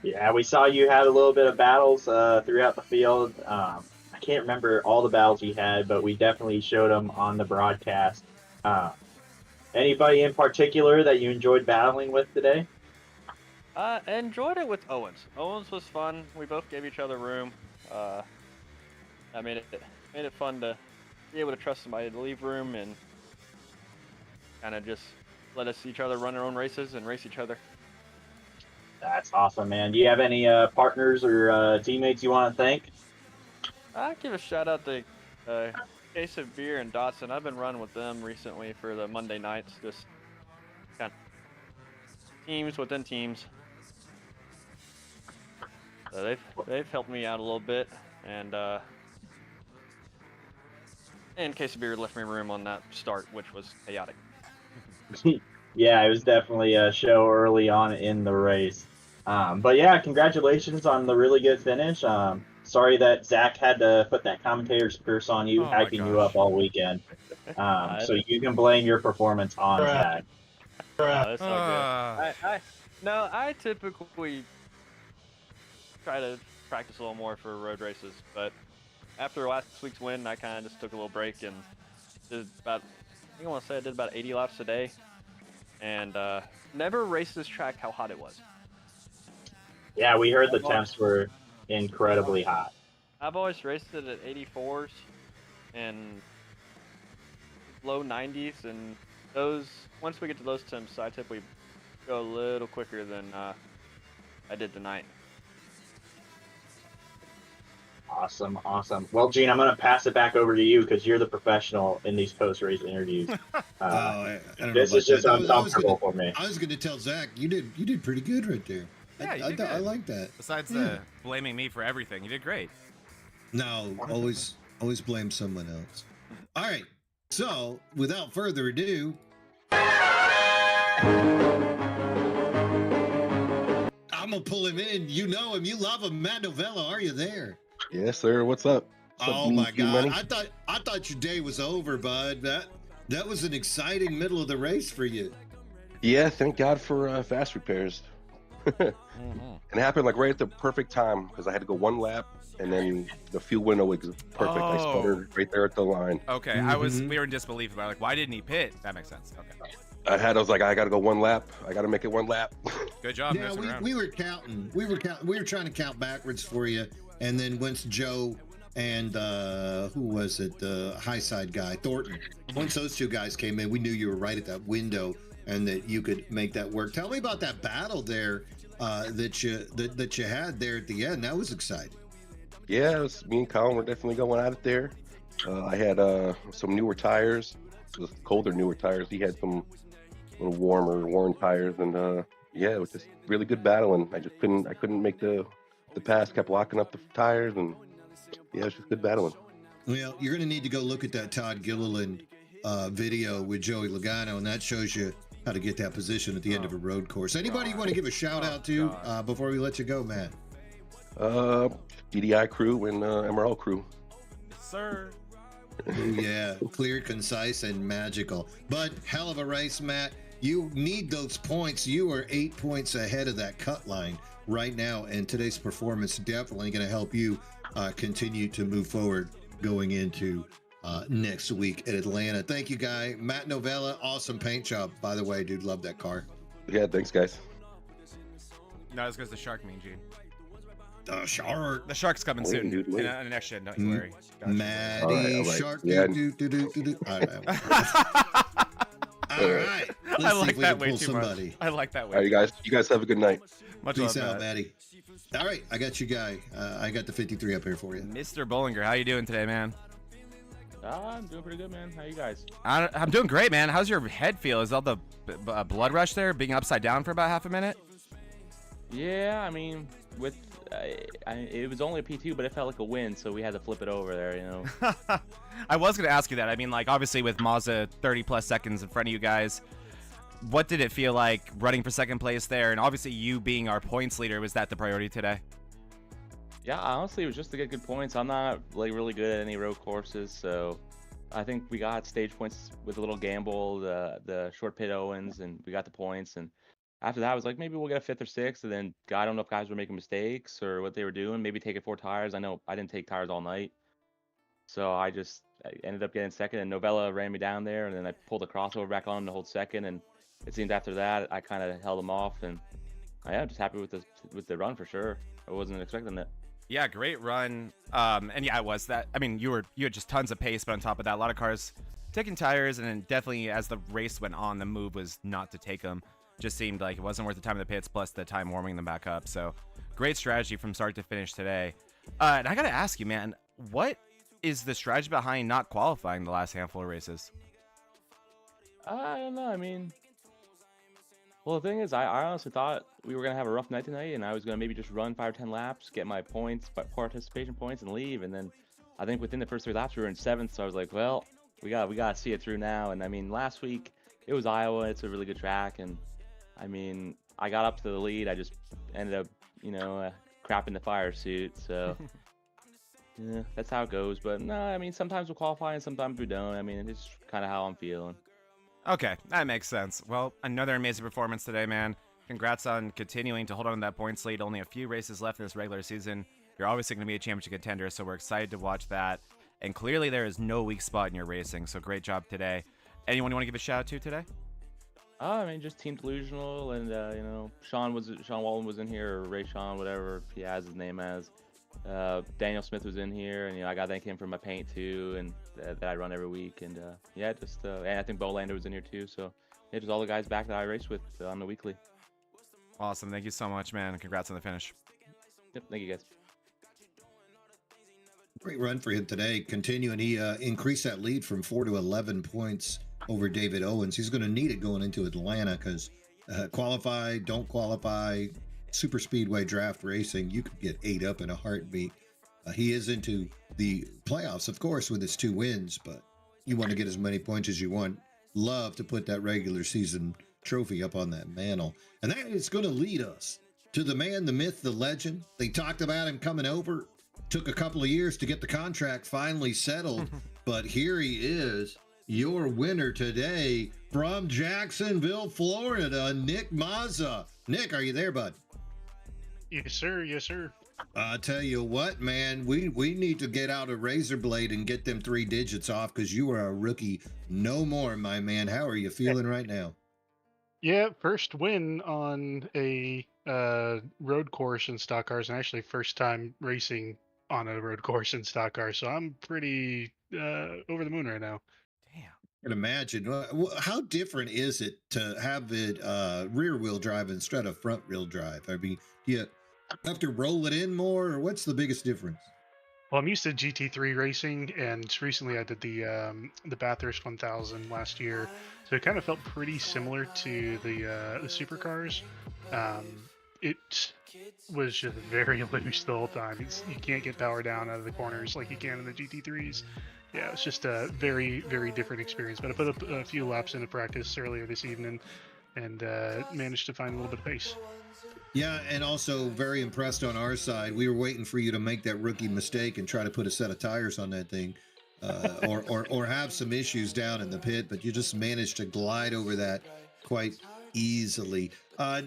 Yeah, we saw you had a little bit of battles throughout the field. I can't remember all the battles you had, but we definitely showed them on the broadcast. Anybody in particular that you enjoyed battling with today? I enjoyed it with Owens. Owens was fun. We both gave each other room. I made it fun to be able to trust somebody to leave room and kind of just let us each other run our own races and race each other. That's awesome, man. Do you have any partners or teammates you want to thank? I give a shout out to Case of Beer and Dotson. I've been running with them recently for the Monday nights, just kind of teams within teams. So they've helped me out a little bit, and Case of Beer left me room on that start, which was chaotic. Yeah, it was definitely a show early on in the race. But yeah, congratulations on the really good finish. Sorry that Zach had to put that commentator's curse on you, Oh my hyping you gosh. up all weekend. So you can blame your performance on Zach. No, that's all Ah. good. I typically try to practice a little more for road races, but after last week's win, I kind of just took a little break and did about, I think I want to say I did about 80 laps a day, and never raced this track how hot it was. Yeah, we heard the temps were incredibly hot. I've always raced it at 84s and low 90s, and those, once we get to those temps, I typically go a little quicker than I did tonight. Awesome. Well, Gene, I'm going to pass it back over to you because you're the professional in these post-race interviews. I don't know This about is just that. uncomfortable for me. I was going to tell Zach you did pretty good right there. Yeah, you I did good. like that. Besides blaming me for everything, you did great. No, always blame someone else. All right. So, without further ado, I'm gonna pull him in. You know him. You love him. Matt Novella, are you there? Yes, sir. What's up? Oh my God! I thought your day was over, bud. That was an exciting middle of the race for you. Yeah, thank God for fast repairs. And it happened like right at the perfect time because I had to go one lap and then the fuel window was perfect. I sputtered right there at the line. Okay, we were in disbelief about why didn't he pit? That makes sense. Okay. I was like, I got to go one lap. I got to make it one lap. Good job. Yeah, we were counting. We were trying to count backwards for you, and then once Joe and who was it, the high side guy, Thornton. Once those two guys came in, we knew you were right at that window and that you could make that work. Tell me about that battle there that you had there at the end. That was exciting. Yeah, it was, me and Colin were definitely going at it there. I had some newer tires, colder newer tires. He had some little warmer, worn tires, and yeah, it was just really good battling. I couldn't make the pass. Kept locking up the tires, and yeah, it was just good battling. Well, you're going to need to go look at that Todd Gilliland video with Joey Logano, and that shows you how to get that position at the end of a road course. Anybody you want to give a shout out to before we let you go, Matt? DDI crew and MRL crew. Yes, sir. Yeah, clear, concise, and magical. But hell of a race, Matt. You need those points. You are 8 points ahead of that cut line right now, and today's performance definitely going to help you continue to move forward going into next week at Atlanta. Thank you, guy. Matt Novella, awesome paint job, by the way, dude. Love that car. Yeah, thanks, guys. Not as good as the shark, Mean Gene. The shark. The shark's coming soon. Dude, In the next gen, don't you worry. Gotcha. Maddie All right. Shark. Yeah. All right. Let's I see like if we that can way pull too somebody. much. I like that way. All right, you guys have a good night. Much Peace love, out, Matt. Maddie. All right, I got you, guy. I got the 53 up here for you. Mr. Bollinger, how you doing today, man? I'm doing pretty good, man. How you guys? I'm doing great, man. How's your head feel? Is all the blood rush there, being upside down for about half a minute? Yeah, I mean, with it was only a P2, but it felt like a win, so we had to flip it over there, you know. I was going to ask you that. I mean, like, obviously with Mazda 30-plus seconds in front of you guys, what did it feel like running for second place there? And obviously you being our points leader, was that the priority today? Yeah, honestly, it was just to get good points. I'm not like really good at any road courses, so I think we got stage points with a little gamble, the short pit Owens, and we got the points. And after that, I was like, maybe we'll get a fifth or sixth. And then I don't know if guys were making mistakes or what they were doing. Maybe taking 4 tires. I know I didn't take tires all night, so I ended up getting second. And Novella ran me down there, and then I pulled the crossover back on to hold second. And it seemed after that I kind of held them off, and I'm just happy with the run for sure. I wasn't expecting it. Yeah, great run. And yeah, it was that. I mean, you had just tons of pace, but on top of that, a lot of cars taking tires, and then definitely as the race went on, the move was not to take them. Just seemed like it wasn't worth the time in the pits, plus the time warming them back up. So great strategy from start to finish today. And I got to ask you, man, what is the strategy behind not qualifying the last handful of races? I don't know. I mean, well, the thing is, I honestly thought we were going to have a rough night tonight, and I was going to maybe just run 5 or 10 laps, get my points, participation points, and leave. And then I think within the first 3 laps, we were in 7th, so I was like, well, we got to see it through now. And I mean, last week, it was Iowa. It's a really good track. And I mean, I got up to the lead. I just ended up, crapping the fire suit. So yeah, that's how it goes. But no, I mean, sometimes we'll qualify and sometimes we don't. I mean, it's kind of how I'm feeling. Okay, that makes sense. Well, another amazing performance today, man. Congrats on continuing to hold on to that points lead. Only a few races left in this regular season. You're obviously going to be a championship contender, so we're excited to watch that. And clearly there is no weak spot in your racing, so great job today. Anyone you want to give a shout out to today? I mean, just Team Delusional, and Sean Walton was in here, or Ray Sean, whatever he has his name as. Daniel Smith was in here, and I got to thank him for my paint too, and that I run every week. And and I think Bolander was in here too. So yeah, just all the guys back that I race with on the weekly. Awesome, thank you so much, man. Congrats on the finish. Yep, thank you guys. Great run for him today. Continuing, he increased that lead from 4 to 11 points over David Owens. He's going to need it going into Atlanta because qualify, don't qualify, super speedway draft racing, you could get 8 up in a heartbeat. He is into the playoffs, of course, with his 2 wins, but you want to get as many points as you want. Love to put that regular season trophy up on that mantle. And that is going to lead us to the man, the myth, the legend. They talked about him coming over. Took a couple of years to get the contract finally settled, but here he is, your winner today from Jacksonville, Florida, Nick Mazza. Nick, are you there, bud? Yes, sir. Yes, sir. I tell you what, man, we need to get out a razor blade and get them 3 digits off because you are a rookie no more, my man. How are you feeling right now? Yeah, first win on a road course in stock cars, and actually first time racing on a road course in stock cars. So I'm pretty over the moon right now. Damn. I can imagine. How different is it to have it rear wheel drive instead of front wheel drive? I mean, do you have to roll it in more, or what's the biggest difference? Well, I'm used to GT3 racing, and recently I did the Bathurst 1000 last year, so it kind of felt pretty similar to the supercars. It was just very loose the whole time. You can't get power down out of the corners like you can in the GT3s. Yeah, it's just a very, very different experience. But I put up a few laps into practice earlier this evening and managed to find a little bit of pace. Yeah, and also very impressed on our side. We were waiting for you to make that rookie mistake and try to put a set of tires on that thing, or have some issues down in the pit, but you just managed to glide over that quite easily. I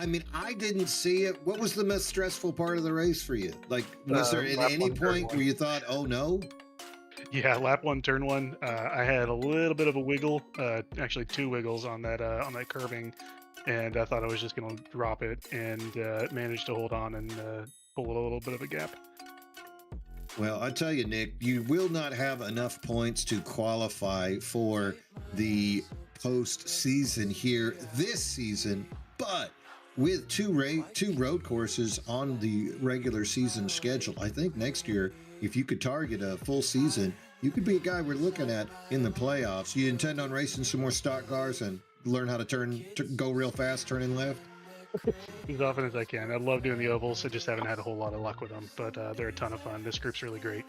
mean, I didn't see it. What was the most stressful part of the race for you? Like, was there at any point where you thought, oh no? Yeah, lap 1, turn 1. I had a little bit of a wiggle, actually 2 wiggles on that curbing. and I thought I was just going to drop it, and managed to hold on and pull a little bit of a gap. Well, I tell you, Nick, you will not have enough points to qualify for the postseason here this season, but with two road courses on the regular season schedule, I think next year, if you could target a full season, you could be a guy we're looking at in the playoffs. You intend on racing some more stock cars and learn how to go real fast, turning left? As often as I can. I love doing the ovals. I just haven't had a whole lot of luck with them, but they're a ton of fun. This group's really great.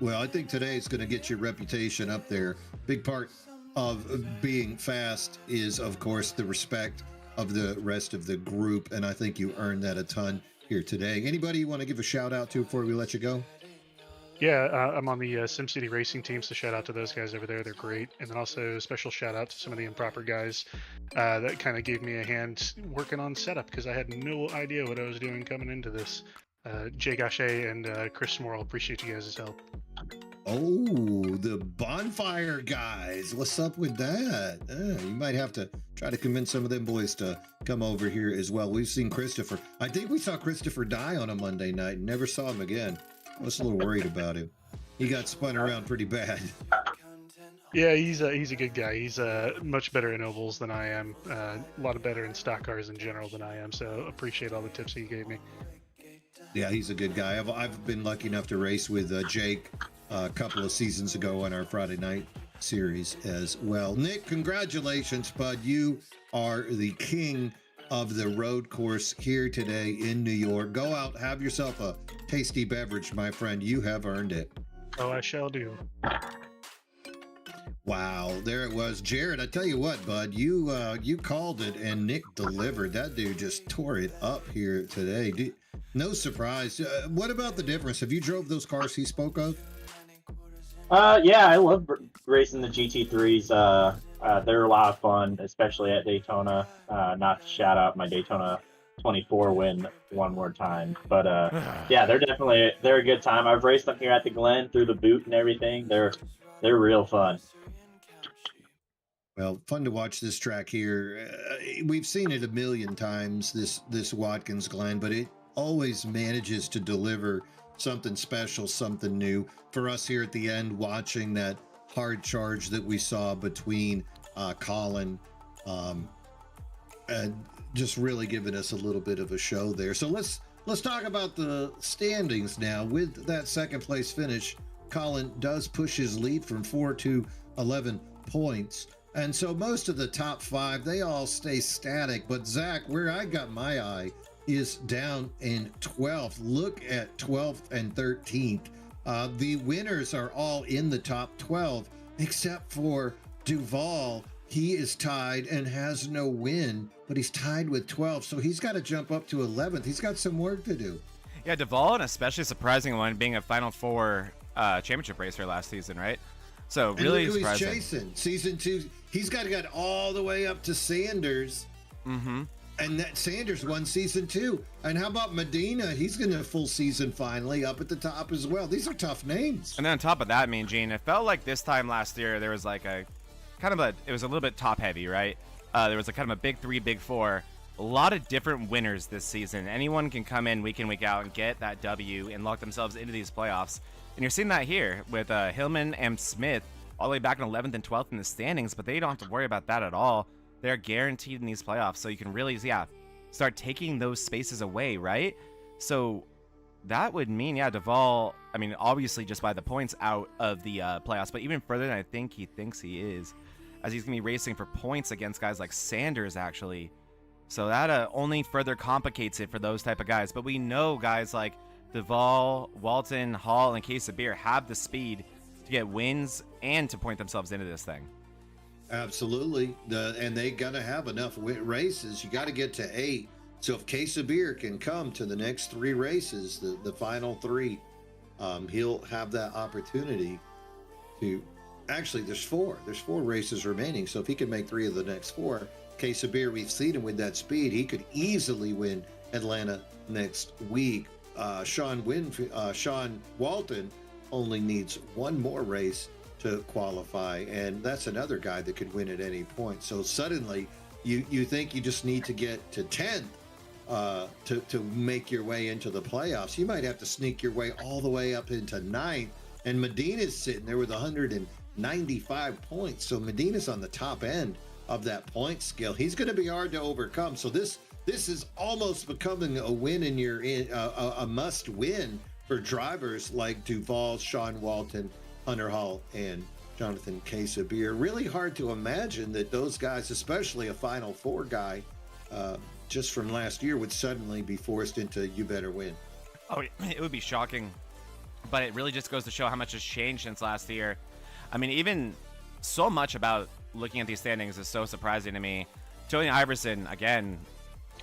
Well, I think today is going to get your reputation up there. Big part of being fast is, of course, the respect of the rest of the group, and I think you earned that a ton here today. Anybody you want to give a shout out to before we let you go? Yeah, I'm on the SimCity racing team, so shout out to those guys over there. They're great. And then also special shout out to some of the improper guys that kind of gave me a hand working on setup, because I had no idea what I was doing coming into this. Jay Gachet and Chris Smorrell, appreciate you guys' help. Oh, the bonfire guys. What's up with that? You might have to try to convince some of them boys to come over here as well. We've seen Christopher. I think we saw Christopher die on a Monday night and never saw him again. I was a little worried about him. He got spun around pretty bad. Yeah, he's a good guy. He's much better in ovals than I am. A lot better in stock cars in general than I am. So appreciate all the tips he gave me. Yeah, he's a good guy. I've been lucky enough to race with Jake a couple of seasons ago on our Friday night series as well. Nick, congratulations, bud. You are the king of the road course here today in New York. Go out, have yourself a tasty beverage, my friend. You have earned it. Oh, I shall do. Wow, there it was. Jared, I tell you what, bud, you called it and Nick delivered. That dude just tore it up here today. No surprise. What about the difference? Have you drove those cars he spoke of? Yeah, I love racing the GT3s. They're a lot of fun, especially at Daytona. Not to shout out my Daytona 24 win one more time, but yeah, they're a good time. I've raced them here at the Glen through the boot and everything. They're real fun. Well, fun to watch this track here. We've seen it a million times, this Watkins Glen, but it always manages to deliver something special, something new for us here at the end, watching that hard charge that we saw between Colin and just really giving us a little bit of a show there. So let's talk about the standings now. With that second place finish, Colin does push his lead from 4 to 11 points. And so most of the top 5, they all stay static. But Zach, where I got my eye is down in 12th. Look at 12th and 13th. The winners are all in the top 12, except for Duval. He is tied and has no win, but he's tied with 12. So he's got to jump up to 11th. He's got some work to do. Yeah, Duval, an especially surprising one, being a Final Four championship racer last season, right? So really and look who surprising. He's chasing. Season 2, he's got to get all the way up to Sanders. Mm-hmm. And that Sanders won season 2. And how about Medina? He's going to full season finally up at the top as well. These are tough names. And then on top of that, Mean Gene, it felt like this time last year there was like it was a little bit top heavy, right? There was a kind of a big 3, big 4. A lot of different winners this season. Anyone can come in week out and get that W and lock themselves into these playoffs. And you're seeing that here with Hillman and Smith all the way back in 11th and 12th in the standings, but they don't have to worry about that at all. They're guaranteed in these playoffs, so you can really, start taking those spaces away, right? So that would mean, Duval, I mean, obviously just by the points out of the playoffs, but even further than I think he thinks he is, as he's going to be racing for points against guys like Sanders, actually. So that only further complicates it for those type of guys. But we know guys like Duval, Walton, Hall, and Case of Beer have the speed to get wins and to point themselves into this thing. Absolutely. And they got to have enough races. You got to get to 8. So if Case of Beer can come to the next 3 races, the final 3, he'll have that opportunity to... Actually, there's 4. There's 4 races remaining. So if he can make 3 of the next 4, Case of Beer, we've seen him with that speed. He could easily win Atlanta next week. Sean Walton only needs 1 more race to qualify, and that's another guy that could win at any point. So suddenly you think you just need to get to 10th to make your way into the playoffs. You might have to sneak your way all the way up into 9th. And Medina's sitting there with 195 points. So Medina's on the top end of that point scale. He's going to be hard to overcome. So this is almost becoming a win in a must win for drivers like Duval, Sean Walton, Hunter Hall, and Jonathan Quesabir. Really hard to imagine that those guys, especially a Final Four guy, just from last year, would suddenly be forced into you better win. Oh, it would be shocking. But it really just goes to show how much has changed since last year. I mean, even so much about looking at these standings is so surprising to me. Tony Iverson, again,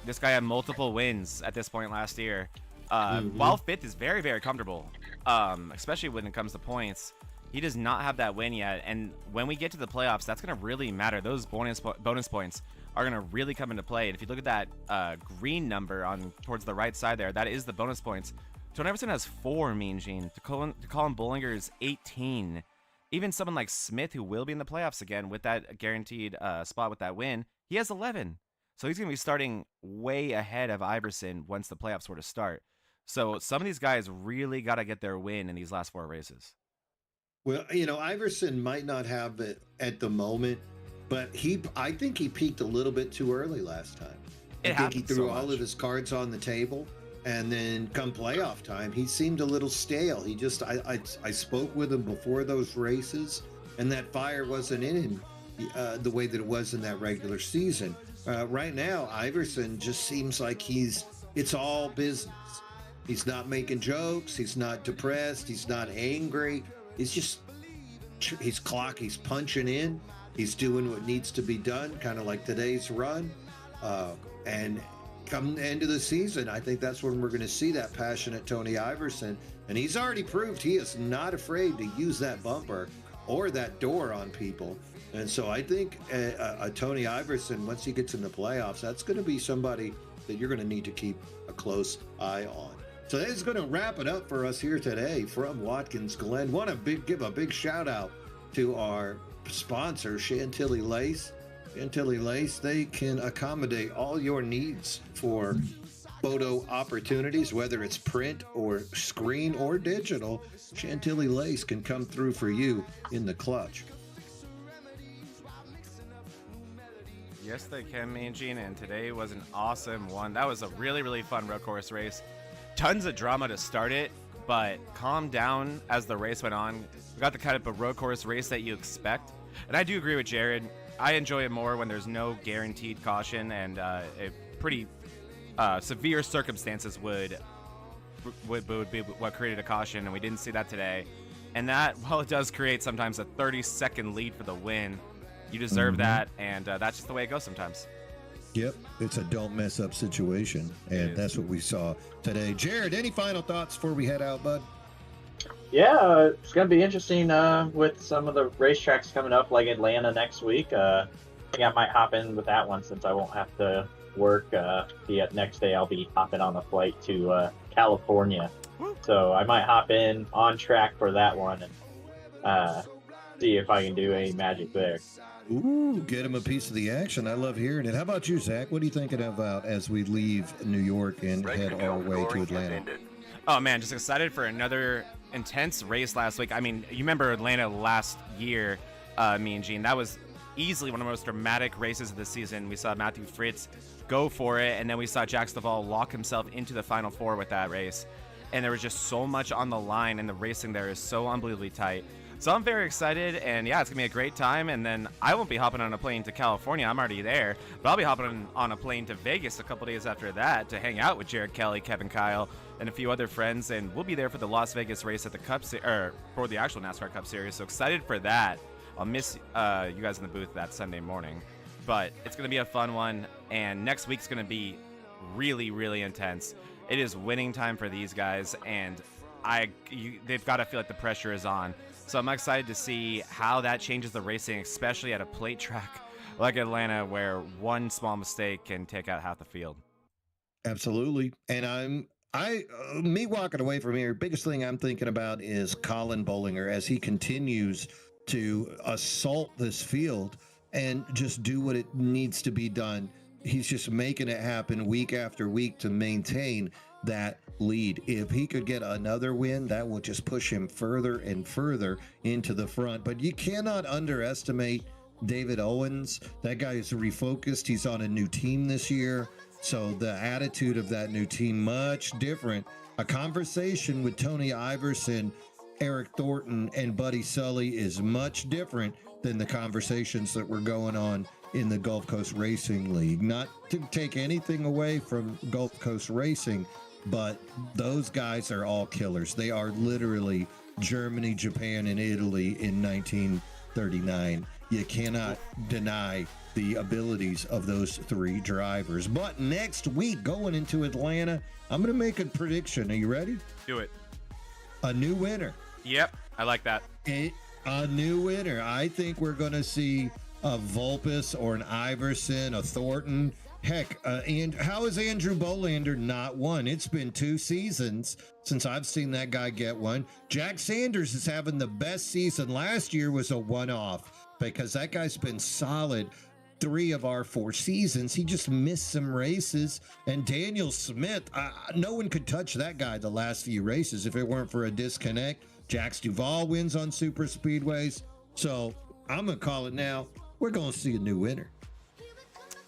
this guy had multiple wins at this point last year. While 5th is very, very comfortable, especially when it comes to points, he does not have that win yet. And when we get to the playoffs, that's going to really matter. Those bonus points are going to really come into play. And if you look at that green number on towards the right side there, that is the bonus points. Tony Iverson has 4, Mean Gene. Colin Bollinger's 18. Even someone like Smith, who will be in the playoffs again with that guaranteed spot with that win, he has 11. So he's going to be starting way ahead of Iverson once the playoffs were to start. So some of these guys really got to get their win in these last 4 races. Well, Iverson might not have it at the moment, but I think he peaked a little bit too early last time. I think he threw all of his cards on the table. And then come playoff time, he seemed a little stale. He just, I spoke with him before those races, and that fire wasn't in him the way that it was in that regular season. Right now, Iverson just seems like it's all business. He's not making jokes. He's not depressed. He's not angry. He's punching in. He's doing what needs to be done, kind of like today's run. And come the end of the season, I think that's when we're going to see that passionate Tony Iverson. And he's already proved he is not afraid to use that bumper or that door on people. And so I think a Tony Iverson, once he gets in the playoffs, that's going to be somebody that you're going to need to keep a close eye on. So that is going to wrap it up for us here today from Watkins Glen. Want to give a big shout out to our sponsor, Chantillylace. Chantillylace, they can accommodate all your needs for photo opportunities, whether it's print or screen or digital. Chantillylace can come through for you in the clutch. Yes, they can, Mean Gene, and today was an awesome one. That was a really, really fun road course race. Tons of drama to start it, but calmed down as the race went on. We got the kind of a road course race that you expect. And I do agree with Jared. I enjoy it more when there's no guaranteed caution, and a pretty severe circumstances would be what created a caution, and we didn't see that today. And that, while it does create sometimes a 30-second lead for the win, you deserve that, and that's just the way it goes sometimes. Yep, it's a don't mess up situation, and that's what we saw today. Jared, any final thoughts before we head out, bud? Yeah, it's going to be interesting with some of the racetracks coming up, like Atlanta next week. I think I might hop in with that one since I won't have to work. The next day I'll be hopping on a flight to California. So I might hop in on track for that one and see if I can do any magic there. Ooh, get him a piece of the action. I love hearing it. How about you, Zach? What are you thinking about as we leave New York and head our way to Atlanta? Oh, man, just excited for another intense race last week. I mean, you remember Atlanta last year, Mean Gene. That was easily one of the most dramatic races of the season. We saw Matthew Fritz go for it, and then we saw Jack Stovall lock himself into the Final Four with that race. And there was just so much on the line, and the racing there is so unbelievably tight. So I'm very excited, and yeah, it's going to be a great time. And then I won't be hopping on a plane to California. I'm already there. But I'll be hopping on a plane to Vegas a couple days after that to hang out with Jared Kelly, Kevin Kyle, and a few other friends. And we'll be there for the Las Vegas race at the Cup for the actual NASCAR Cup Series. So excited for that. I'll miss you guys in the booth that Sunday morning. But it's going to be a fun one. And next week's going to be really, really intense. It is winning time for these guys, and they've got to feel like the pressure is on. So I'm excited to see how that changes the racing, especially at a plate track like Atlanta, where one small mistake can take out half the field. Absolutely. And me walking away from here, biggest thing I'm thinking about is Colin Bollinger as he continues to assault this field. and just do what it needs to be done. He's just making it happen week after week to maintain that lead. If he could get another win, that will just push him further and further into the front. But you cannot underestimate David Owens. That guy is refocused. He's on a new team this year. So the attitude of that new team, much different. A conversation with Tony Iverson, Eric Thornton, and Buddy Sully is much different than the conversations that were going on in the Gulf Coast Racing League. Not to take anything away from Gulf Coast Racing, but those guys are all killers. They are literally Germany, Japan, and Italy in 1939. You cannot deny the abilities of those three drivers. But next week, going into Atlanta, I'm going to make a prediction. Are you ready? Do it. A new winner. Yep, I like that. A new winner. I think we're going to see a Vulpes or an Iverson, a Thornton. Heck, and how is Andrew Bolander not won? It's been 2 seasons since I've seen that guy get one. Jack Sanders is having the best season. Last year was a one-off because that guy's been solid 3 of our 4 seasons. He just missed some races. And Daniel Smith, no one could touch that guy the last few races if it weren't for a disconnect. Jax Duvall wins on super speedways. So I'm going to call it now. We're going to see a new winner.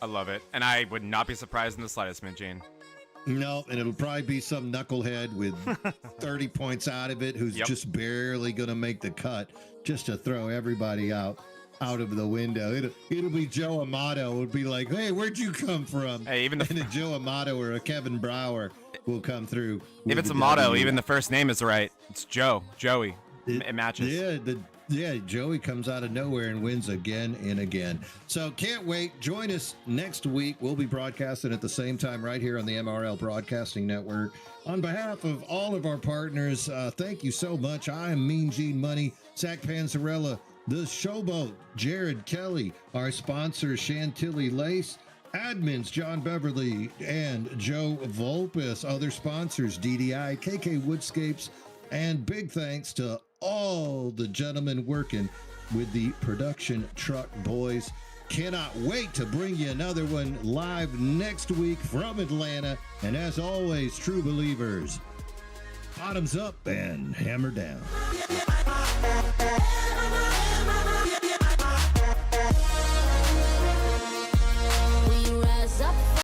I love it. And I would not be surprised in the slightest, Mint Gene. No, and it'll probably be some knucklehead with 30 points out of it who's just barely going to make the cut just to throw everybody out of the window. It'll be Joe Amato. It'll be like, hey, where'd you come from? Hey, even and a Joe Amato or a Kevin Brower will come through. If it's Amato, even the first name is right. It's Joey. It matches. Yeah, Joey comes out of nowhere and wins again and again. So can't wait. Join us next week. We'll be broadcasting at the same time right here on the MRL Broadcasting Network. On behalf of all of our partners, thank you so much. I am Mean Gene Money, Zach Panzarella, The Showboat, Jared Kelly, our sponsor, Chantillylace, admins, John Beverly and Joe Vulpes, other sponsors, DDI, KK Woodscapes, and big thanks to all the gentlemen working with the production truck boys. Cannot wait to bring you another one live next week from Atlanta. And as always, true believers, bottoms up and hammer down.